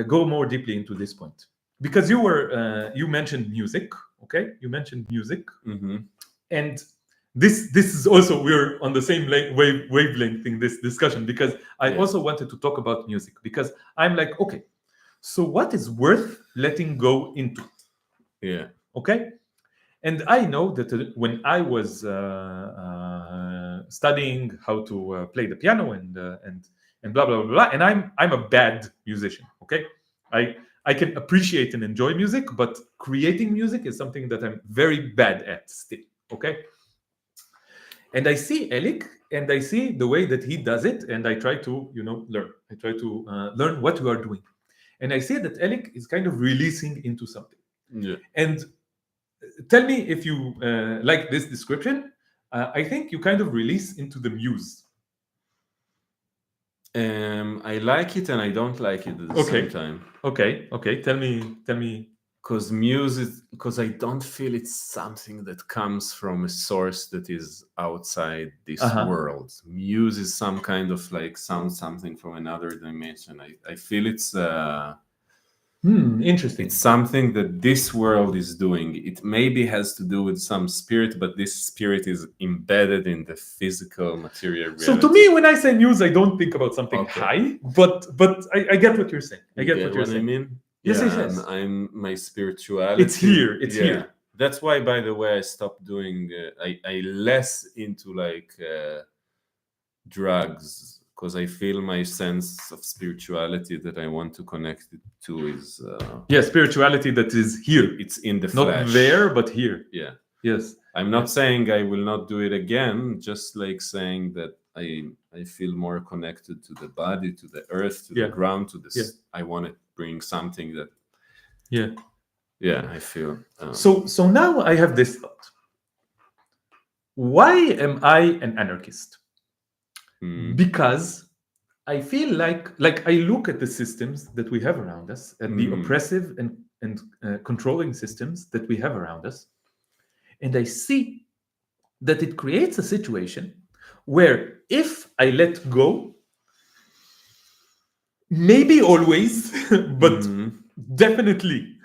go more deeply into this point, because you mentioned music. Okay, you mentioned music, and this is also, we're on the same wavelength in this discussion, because I also wanted to talk about music, because I'm like, okay, so what is worth letting go into? Yeah. Okay. And I know that when I was studying how to play the piano and blah blah blah blah, and I'm a bad musician. Okay, I can appreciate and enjoy music, but creating music is something that I'm very bad at still. Okay, and I see Elik, and I see the way that he does it, and I try to learn. I try to learn what you are doing, and I see that Elik is kind of releasing into something. Yeah. And tell me if you like this description. I think you kind of release into the muse. I like it and I don't like it at the same time. Okay. Tell me. Because I don't feel it's something that comes from a source that is outside this world. Muse is some kind of like something from another dimension. I feel it's interesting. It's something that this world is doing. It maybe has to do with some spirit, but this spirit is embedded in the physical material reality. So to me, when I say muse, I don't think about something high, but I get what you're saying. I get what you're saying. I mean? Yes. I'm my spirituality. It's here. It's here. That's why, by the way, I stopped doing. I less into like drugs, because I feel my sense of spirituality that I want to connect it to is spirituality that is here. It's in the flesh. Not there, but here. Yeah. Yes. I'm not saying I will not do it again, just like saying that I feel more connected to the body, to the earth, to the ground, to this. I want to bring something that I feel. So now I have this thought. Why am I an anarchist? Because I feel like I look at the systems that we have around us, and the oppressive and controlling systems that we have around us, and I see that it creates a situation where if I let go, maybe always, but definitely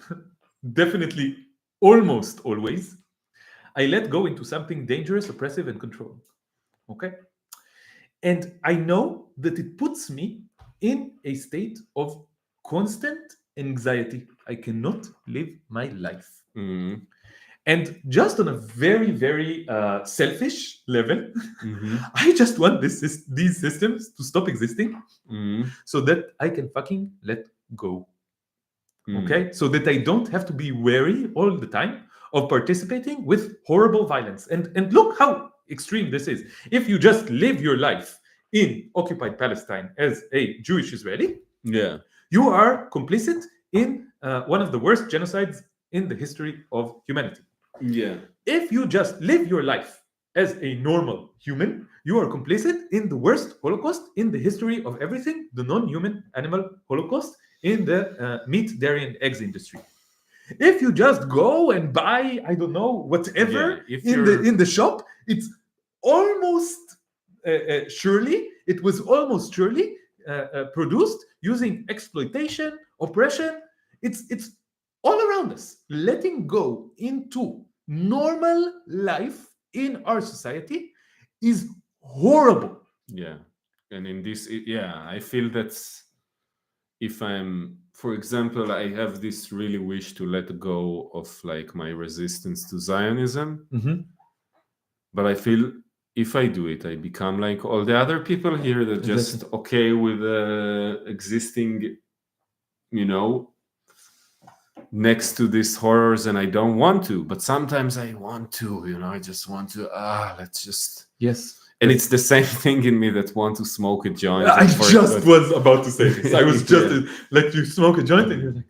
almost always, I let go into something dangerous, oppressive, and controlling. Okay? And I know that it puts me in a state of constant anxiety. I cannot live my life. And just on a very, very selfish level, I just want these systems to stop existing so that I can fucking let go. Okay? So that I don't have to be wary all the time of participating with horrible violence. And look how extreme this is. If you just live your life in occupied Palestine as a Jewish Israeli, you are complicit in one of the worst genocides in the history of humanity. If you just live your life as a normal human, you are complicit in the worst Holocaust in the history of everything, the non-human animal Holocaust in the meat, dairy, and eggs industry. If you just go and buy, I don't know, whatever in the shop, it's almost surely produced using exploitation, oppression. It's all around us. Letting go into normal life in our society is horrible. And in this, I feel that if I'm for example, I have this really wish to let go of like my resistance to Zionism, but I feel if I do it, I become like all the other people here that just okay with existing, you know, next to these horrors, and I don't want to, but sometimes I want to, you know, I just want to, let's just, and it's the same thing in me that want to smoke a joint. I just was about to say this. I was just like, you smoke a joint and you're like,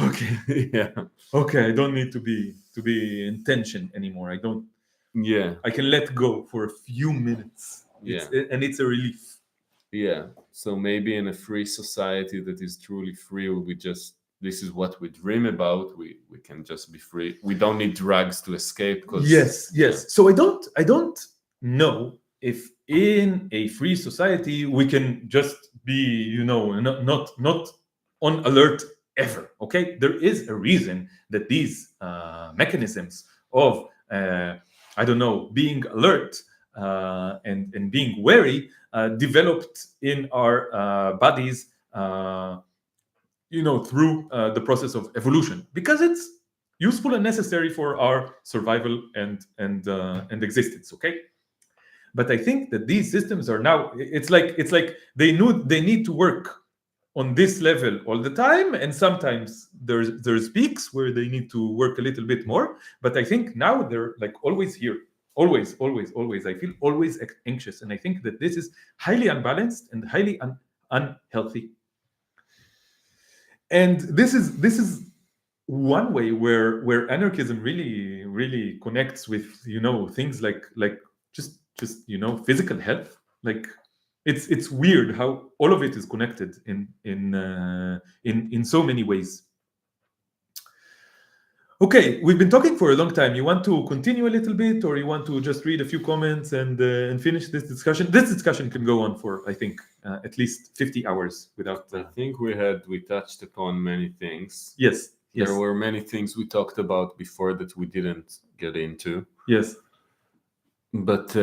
okay, okay, I don't need to be in tension anymore. I can let go for a few minutes. And it's a relief. So maybe in a free society that is truly free, we just, this is what we dream about. We can just be free. We don't need drugs to escape. Yes. So I don't know if in a free society we can just be, you know, not on alert ever. Okay, there is a reason that these mechanisms of I don't know, being alert and being wary developed in our bodies. You know, through the process of evolution, because it's useful and necessary for our survival and existence. Okay, but I think that these systems are now. It's like they need to work on this level all the time, and sometimes there's peaks where they need to work a little bit more. But I think now they're like always here, always. I feel always anxious, and I think that this is highly unbalanced and highly unhealthy. And this is one way where anarchism really connects with, you know, things like just you know, physical health. Like it's weird how all of it is connected in so many ways. Okay, we've been talking for a long time. You want to continue a little bit, or you want to just read a few comments and finish this discussion? This discussion can go on for, I think, at least 50 hours without. I think we touched upon many things. Yes. There were many things we talked about before that we didn't get into. Yes. But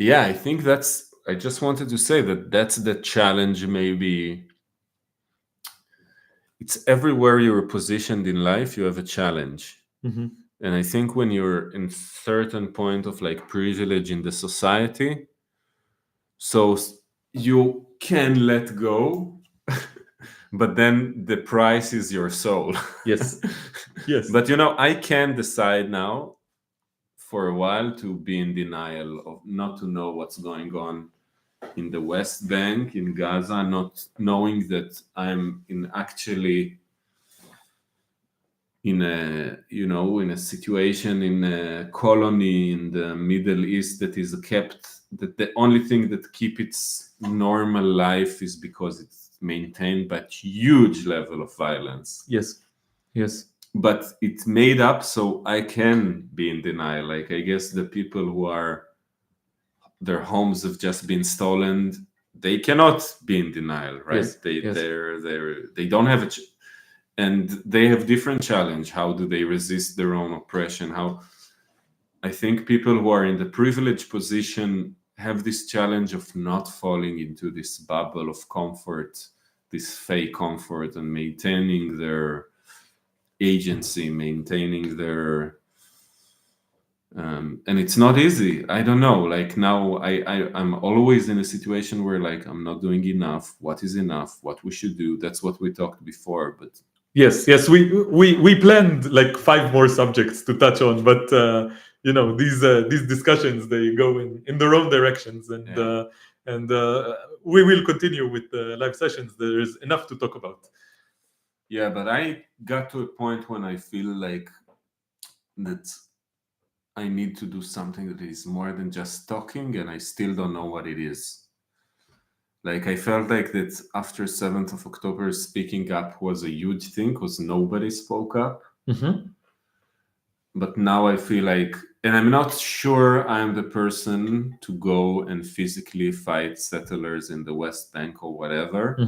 I think I just wanted to say that's the challenge. Maybe it's everywhere you're positioned in life, you have a challenge. And I think when you're in certain point of like privilege in the society, so you can let go, but then the price is your soul. Yes. But you know, I can decide now for a while to be in denial, of not to know what's going on in the West Bank, in Gaza, not knowing that I'm actually in a situation, in a colony in the Middle East that is kept, that the only thing that keep its normal life is because it's maintained by huge level of violence. Yes. But it's made up, so I can be in denial. Like, I guess the people who their homes have just been stolen, they cannot be in denial, right? They don't have and they have different challenge. How do they resist their own oppression? How I think people who are in the privileged position have this challenge of not falling into this bubble of comfort, this fake comfort, and maintaining their agency, maintaining their and it's not easy. I don't know, like now I'm always in a situation where like I'm not doing enough. What is enough? What we should do? That's what we talked before. But yes, we planned like 5 more subjects to touch on, but you know, these discussions, they go in their own directions, and we will continue with the live sessions. There is enough to talk about. Yeah, but I got to a point when I feel like that I need to do something that is more than just talking, and I still don't know what it is. Like, I felt like that after 7th of October, speaking up was a huge thing because nobody spoke up. But now I feel like, and I'm not sure I'm the person to go and physically fight settlers in the West Bank or whatever.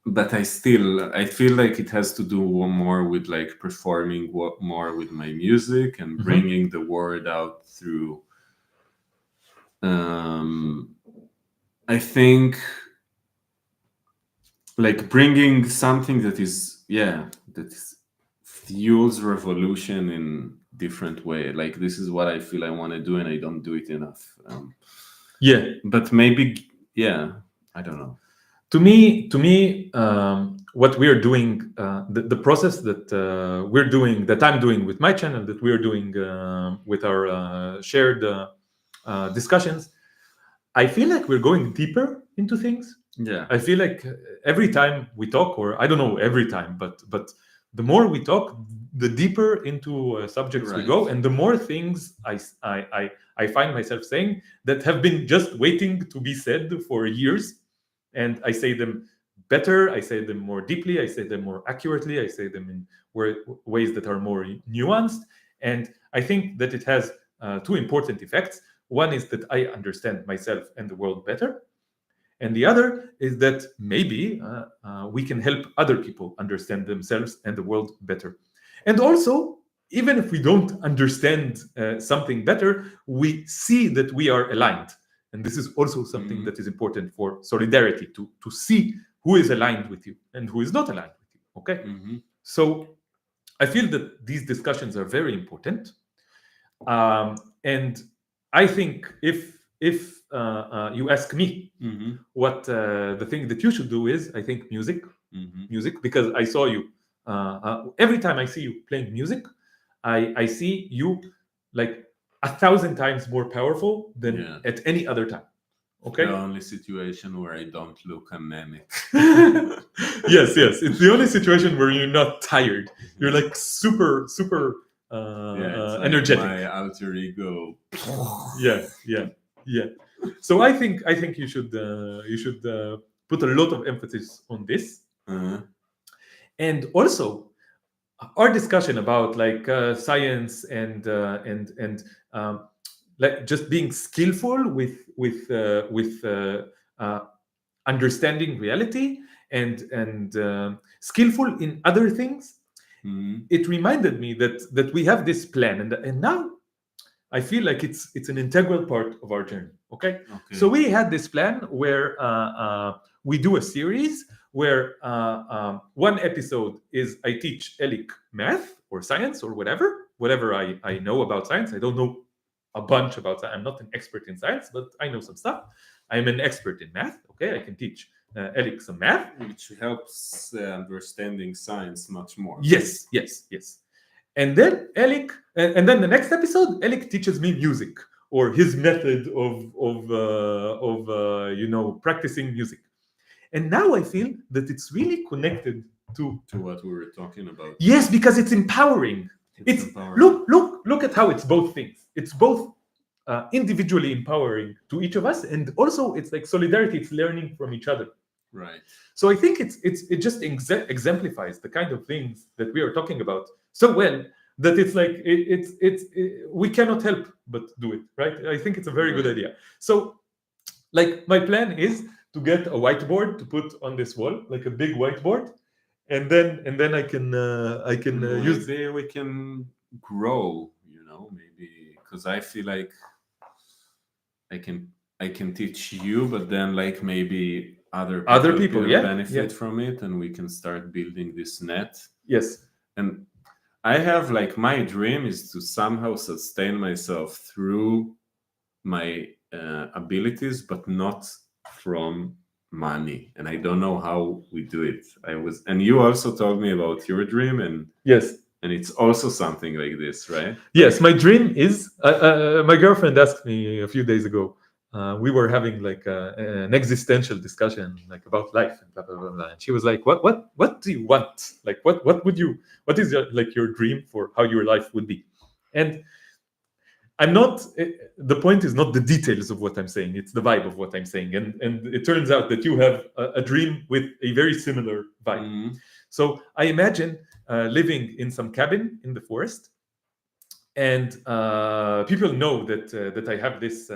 But I feel like it has to do more with like performing more with my music and bringing the word out through I think like bringing something that is fuels revolution in different way. Like this is what I feel I want to do, and I don't do it enough. Yeah. But maybe, I don't know. To me, what we are doing, the process that we're doing, that I'm doing with my channel, that we're doing with our shared discussions, I feel like we're going deeper into things. Yeah. I feel like every time we talk, or I don't know every time, but the more we talk, the deeper into subjects we Right. go, and the more things I find myself saying that have been just waiting to be said for years, and I say them better, I say them more deeply, I say them more accurately, I say them in ways that are more nuanced, and I think that it has two important effects. One is that I understand myself and the world better. And the other is that maybe we can help other people understand themselves and the world better. And also, even if we don't understand something better, we see that we are aligned. And this is also something that is important for solidarity, to see who is aligned with you and who is not aligned with you. Okay? So I feel that these discussions are very important. And I think if you ask me what the thing that you should do is, I think music, because I saw you every time I see you playing music, I see you like 1,000 times more powerful than at any other time. Okay. The only situation where I don't look anemic. Yes, it's the only situation where you're not tired. You're like super It's like energetic. my alter ego. Yeah. So I think you should put a lot of emphasis on this, and also our discussion about like science and like just being skillful with understanding reality and skillful in other things. It reminded me that we have this plan, and now I feel like it's an integral part of our journey. Okay. So we had this plan where we do a series where one episode is I teach Elik math or science or whatever I know about science. I don't know a bunch about science. I'm not an expert in science, but I know some stuff. I'm an expert in math. Okay, I can teach Elik some math, which helps understanding science much more. Yes. And then Elik, and then the next episode, Elik teaches me music or his method of practicing music. And now I feel that it's really connected to what we were talking about. Yes, because it's empowering. It's empowering. Look at how it's both things. It's both individually empowering to each of us, and also it's like solidarity. It's learning from each other. Right. So I think it just exemplifies the kind of things that we are talking about so well that it's like we cannot help but do it, right? I think it's a very good idea. So, like, my plan is to get a whiteboard to put on this wall, like a big whiteboard, and then I can use. Maybe we can grow, maybe because I feel like I can teach you, but then like maybe other people benefit from it, and we can start building this net. Yes. And I have like my dream is to somehow sustain myself through my abilities, but not from money. And I don't know how we do it. And you also told me about your dream, and yes, and it's also something like this, right? Yes, my dream is. My girlfriend asked me a few days ago. We were having like an existential discussion, like about life and blah blah blah blah. And she was like, "What do you want? Like, what is your dream for how your life would be?" And I'm not. The point is not the details of what I'm saying; it's the vibe of what I'm saying. And it turns out that you have a dream with a very similar vibe. Mm-hmm. So I imagine living in some cabin in the forest. And people know that I have this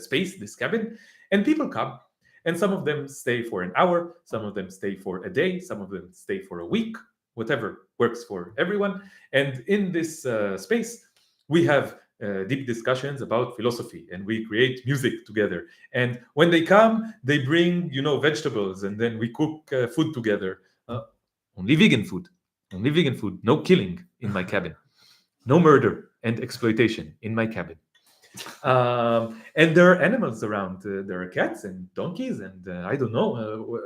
space, this cabin, and people come, and some of them stay for an hour, some of them stay for a day, some of them stay for a week, whatever works for everyone. And in this space, we have deep discussions about philosophy, and we create music together. And when they come, they bring, vegetables, and then we cook food together. Only vegan food. Only vegan food. No killing in my cabin. No murder and exploitation in my cabin. And there are animals around. There are cats and donkeys, and I don't know.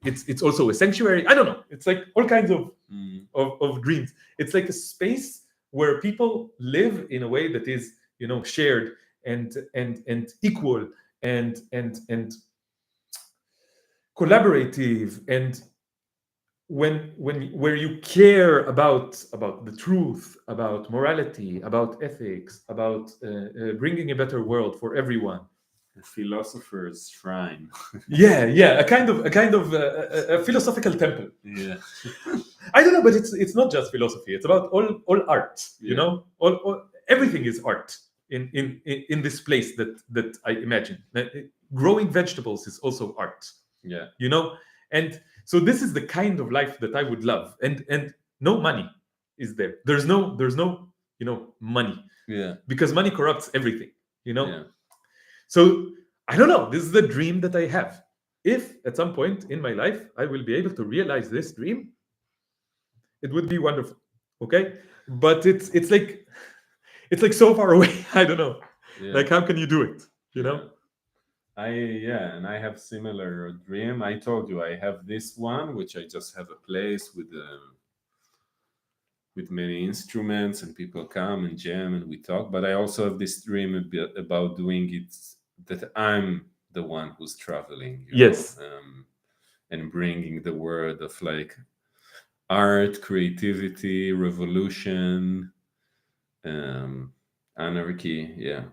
It's also a sanctuary. I don't know. It's like all kinds of dreams. It's like a space where people live in a way that is, shared and equal and collaborative, and where you care about the truth, about morality, about ethics, about bringing a better world for everyone. A philosopher's shrine. Yeah, a kind of a philosophical temple. Yeah. I don't know, but it's not just philosophy. It's about all art. All everything is art in this place that I imagine. Growing vegetables is also art. Yeah. And so this is the kind of life that I would love. And no money is there. There's no money. Yeah. Because money corrupts everything. Yeah. So I don't know. This is the dream that I have. If at some point in my life I will be able to realize this dream, it would be wonderful. Okay, but it's like so far away. I don't know. Yeah. Like, how can you do it? And I have similar dream. I told you I have this one, which I just have a place with many instruments, and people come and jam and we talk. But I also have this dream about doing it that I'm the one who's traveling. Yes. And bringing the word of like art, creativity, revolution, anarchy. Yeah.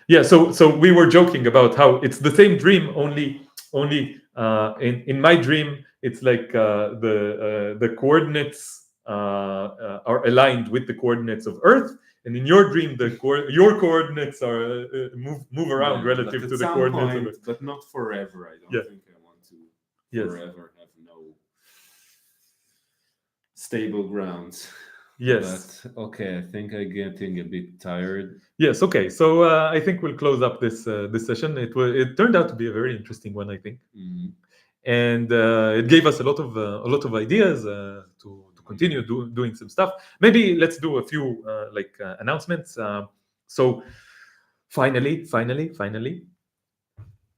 Yeah. So we were joking about how it's the same dream, only in my dream it's like the coordinates are aligned with the coordinates of Earth, and in your dream your coordinates are move around relative to the coordinates of Earth. But not forever. I don't think I want to forever have no stable grounds. Yes. But okay, I think I'm getting a bit tired. Yes. Okay. So I think we'll close up this session. It turned out to be a very interesting one, I think, and it gave us a lot of ideas to continue doing some stuff. Maybe let's do a few announcements. So finally,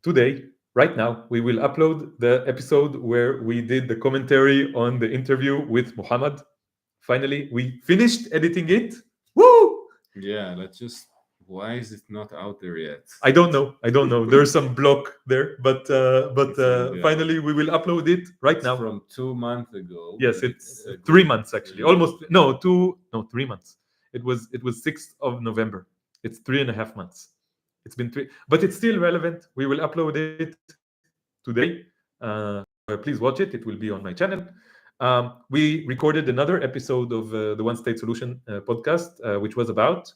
today, right now, we will upload the episode where we did the commentary on the interview with Muhammad. Finally, we finished editing it. Woo! Yeah, why is it not out there yet? I don't know. There's some block there, but finally we will upload it right now. From 2 months ago. Yes, it's 3 months actually. Almost 3 months. It was 6th of November. It's 3.5 months. It's been 3, but it's still relevant. We will upload it today. Please watch it. It will be on my channel. We recorded another episode of the One State Solution podcast, which was about.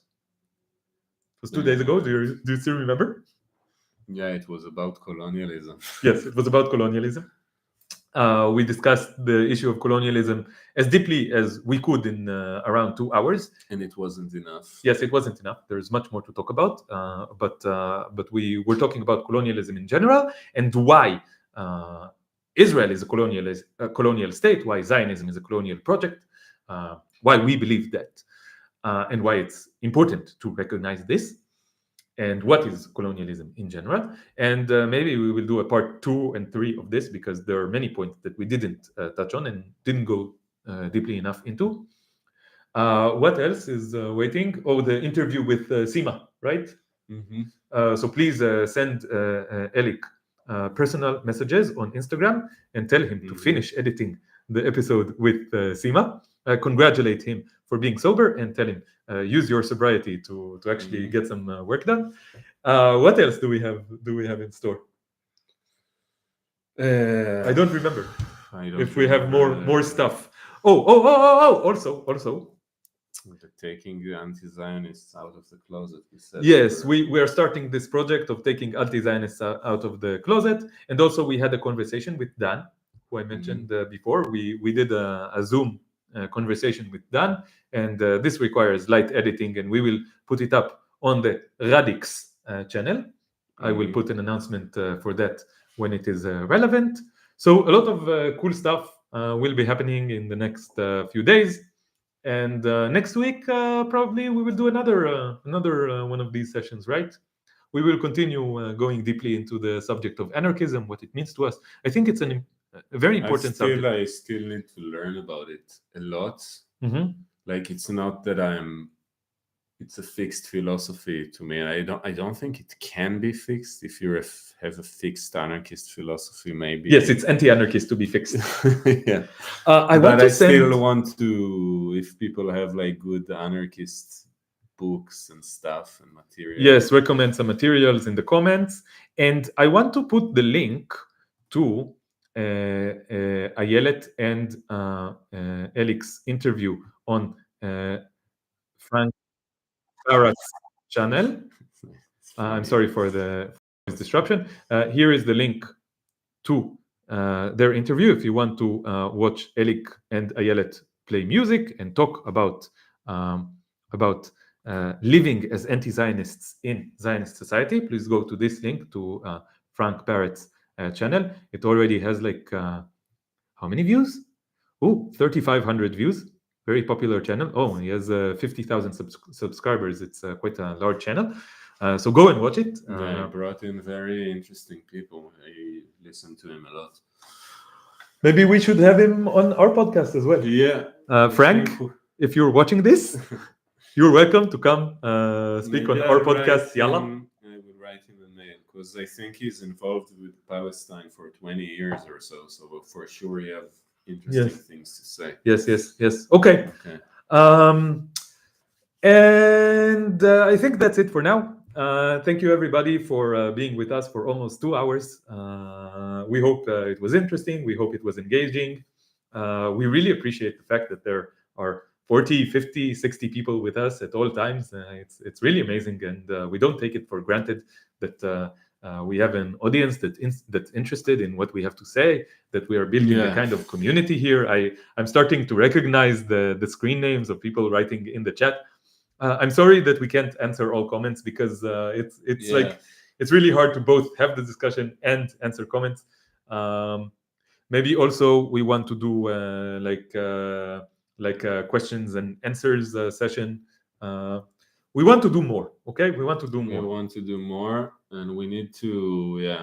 It was 2 days ago. Do you still remember? Yeah, it was about colonialism. Yes, it was about colonialism. We discussed the issue of colonialism as deeply as we could in around 2 hours. And it wasn't enough. Yes, it wasn't enough. There's much more to talk about. But we were talking about colonialism in general and why Israel is a colonial state, why Zionism is a colonial project, why we believe that, and why it's important to recognize this, and what is colonialism in general. And maybe we will do a part 2 and 3 of this, because there are many points that we didn't touch on and didn't go deeply enough into. What else is waiting? Oh, the interview with Sima, right? So please send Elik personal messages on Instagram and tell him to finish editing the episode with Sima. Congratulate him for being sober and tell him use your sobriety to actually get some work done. What else do we have in store? I don't remember. If we have more stuff. Also. Taking the anti-Zionists out of the closet. Yes, we are starting this project of taking anti-Zionists out of the closet, and also we had a conversation with Dan, who I mentioned before. We did a Zoom conversation with Dan, and this requires light editing, and we will put it up on the Radix channel. I will put an announcement for that when it is relevant. So a lot of cool stuff will be happening in the next few days, and next week probably we will do another one of these sessions, right? We will continue going deeply into the subject of anarchism, what it means to us. I think it's a very important subject. I still need to learn about it a lot. Like, it's not that it's a fixed philosophy to me. I don't think it can be fixed. If you have a fixed anarchist philosophy, maybe. Yes, it's anti-anarchist to be fixed. Yeah. I still want to, if people have like good anarchist books and stuff and material. Yes, recommend some materials in the comments. And I want to put the link to Ayelet and Elix's interview on Frank Barrett's channel. I'm sorry for the disruption. Here is the link to their interview if you want to watch Elik and Ayelet play music and talk about living as anti-Zionists in Zionist society. Please go to this link to Frank Barrett's channel. It already has like how many views? 3,500 views. Very popular channel. Oh, he has 50,000 subscribers. It's quite a large channel. So go and watch it. I brought in very interesting people. I listen to him a lot. Maybe we should have him on our podcast as well. Yeah. Frank, if you're watching this, you're welcome to come speak on our podcast. Yalla. I would write him a mail because I think he's involved with Palestine for 20 years or so. So for sure you have interesting things to say. Yes. Okay. And I think that's it for now. Thank you everybody for being with us for almost 2 hours. We hope it was interesting. We hope it was engaging. We really appreciate the fact that there are 40, 50, 60 people with us at all times. It's really amazing, and we don't take it for granted that we have an audience that's interested in what we have to say, that we are building a kind of community here. I'm starting to recognize the screen names of people writing in the chat. I'm sorry that we can't answer all comments because it's like it's really hard to both have the discussion and answer comments. Maybe also we want to do like a questions and answers session. We want to do more. Okay, we want to do more. We want to do more, and we need to.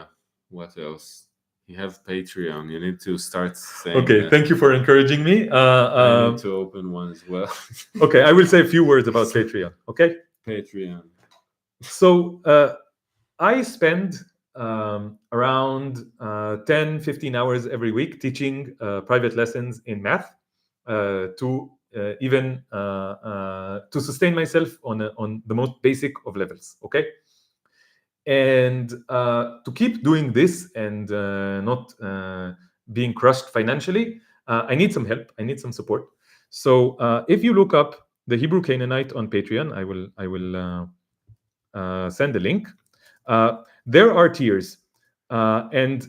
What else? You have Patreon. You need to start saying. Okay, thank you for encouraging me. I need to open one as well. Okay, I will say a few words about Patreon. Okay. Patreon. So I spend around 10-15 hours every week teaching private lessons in math to even to sustain myself on the most basic of levels. Okay. And to keep doing this and not being crushed financially, I need some help. I need some support. So if you look up the Hebrew Canaanite on Patreon, I will send the link. There are tiers, and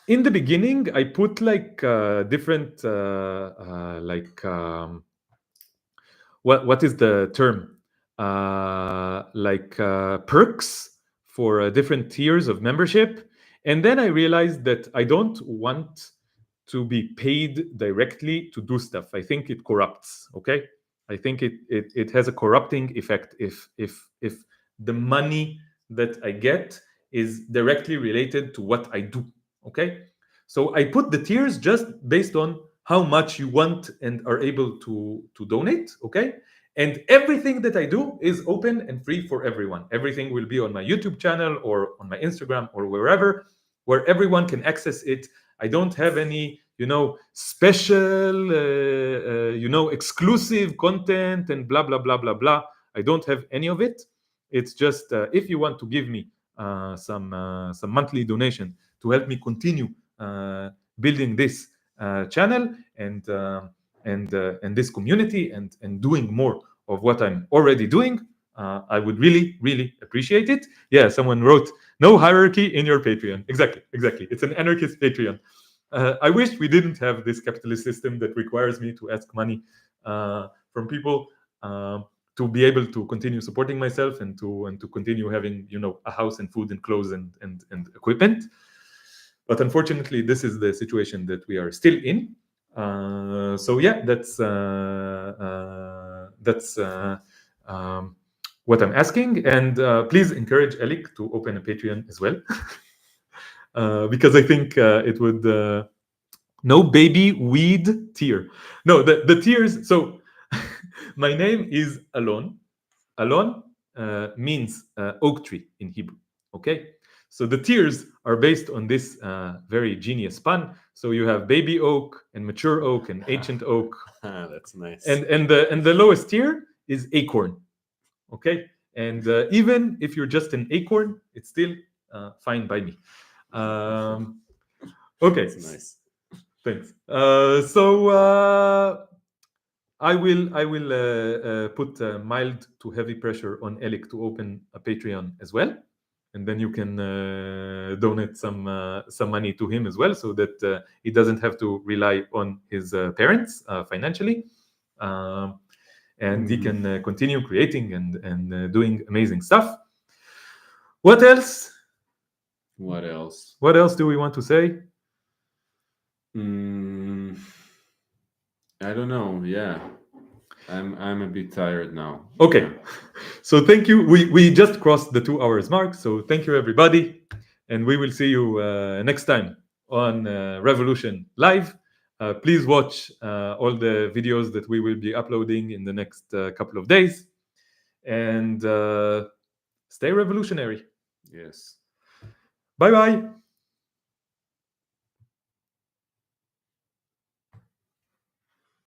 in the beginning I put like different what is the term? Perks for different tiers of membership. And then I realized that I don't want to be paid directly to do stuff. I think it corrupts. Okay, I think it has a corrupting effect if the money that I get is directly related to what I do. Okay, so I put the tiers just based on how much you want and are able to donate. Okay. And everything that I do is open and free for everyone. Everything will be on my YouTube channel or on my Instagram or wherever, where everyone can access it. I don't have any, special, exclusive content and blah, blah, blah, blah, blah. I don't have any of it. It's just if you want to give me some monthly donation to help me continue building this channel and this community and doing more of what I'm already doing, I would really, really appreciate it. Yeah, someone wrote, no hierarchy in your Patreon. Exactly. It's an anarchist Patreon. I wish we didn't have this capitalist system that requires me to ask money from people to be able to continue supporting myself and to continue having, you know, a house and food and clothes and equipment. But unfortunately, this is the situation that we are still in. So yeah, that's what I'm asking. And please encourage Elik to open a Patreon as well, because I think it would. No baby weed tear. No, the tears. So my name is Alon. Alon means oak tree in Hebrew. Okay. So the tiers are based on this very genius pun. So you have baby oak and mature oak and ancient oak. That's nice. And the lowest tier is acorn. Okay. And even if you're just an acorn, it's still fine by me. Okay. That's nice. Thanks. So I will put mild to heavy pressure on Elik to open a Patreon as well, and then you can donate some money to him as well, so that he doesn't have to rely on his parents financially, and he can continue creating and doing amazing stuff. What else? What else? What else do we want to say? I don't know. Yeah, I'm a bit tired now. Okay, Yeah. So thank you. We just crossed the 2 hours mark. So thank you, everybody, and we will see you next time on Revolution Live. Please watch all the videos that we will be uploading in the next couple of days, and stay revolutionary. Yes. Bye bye.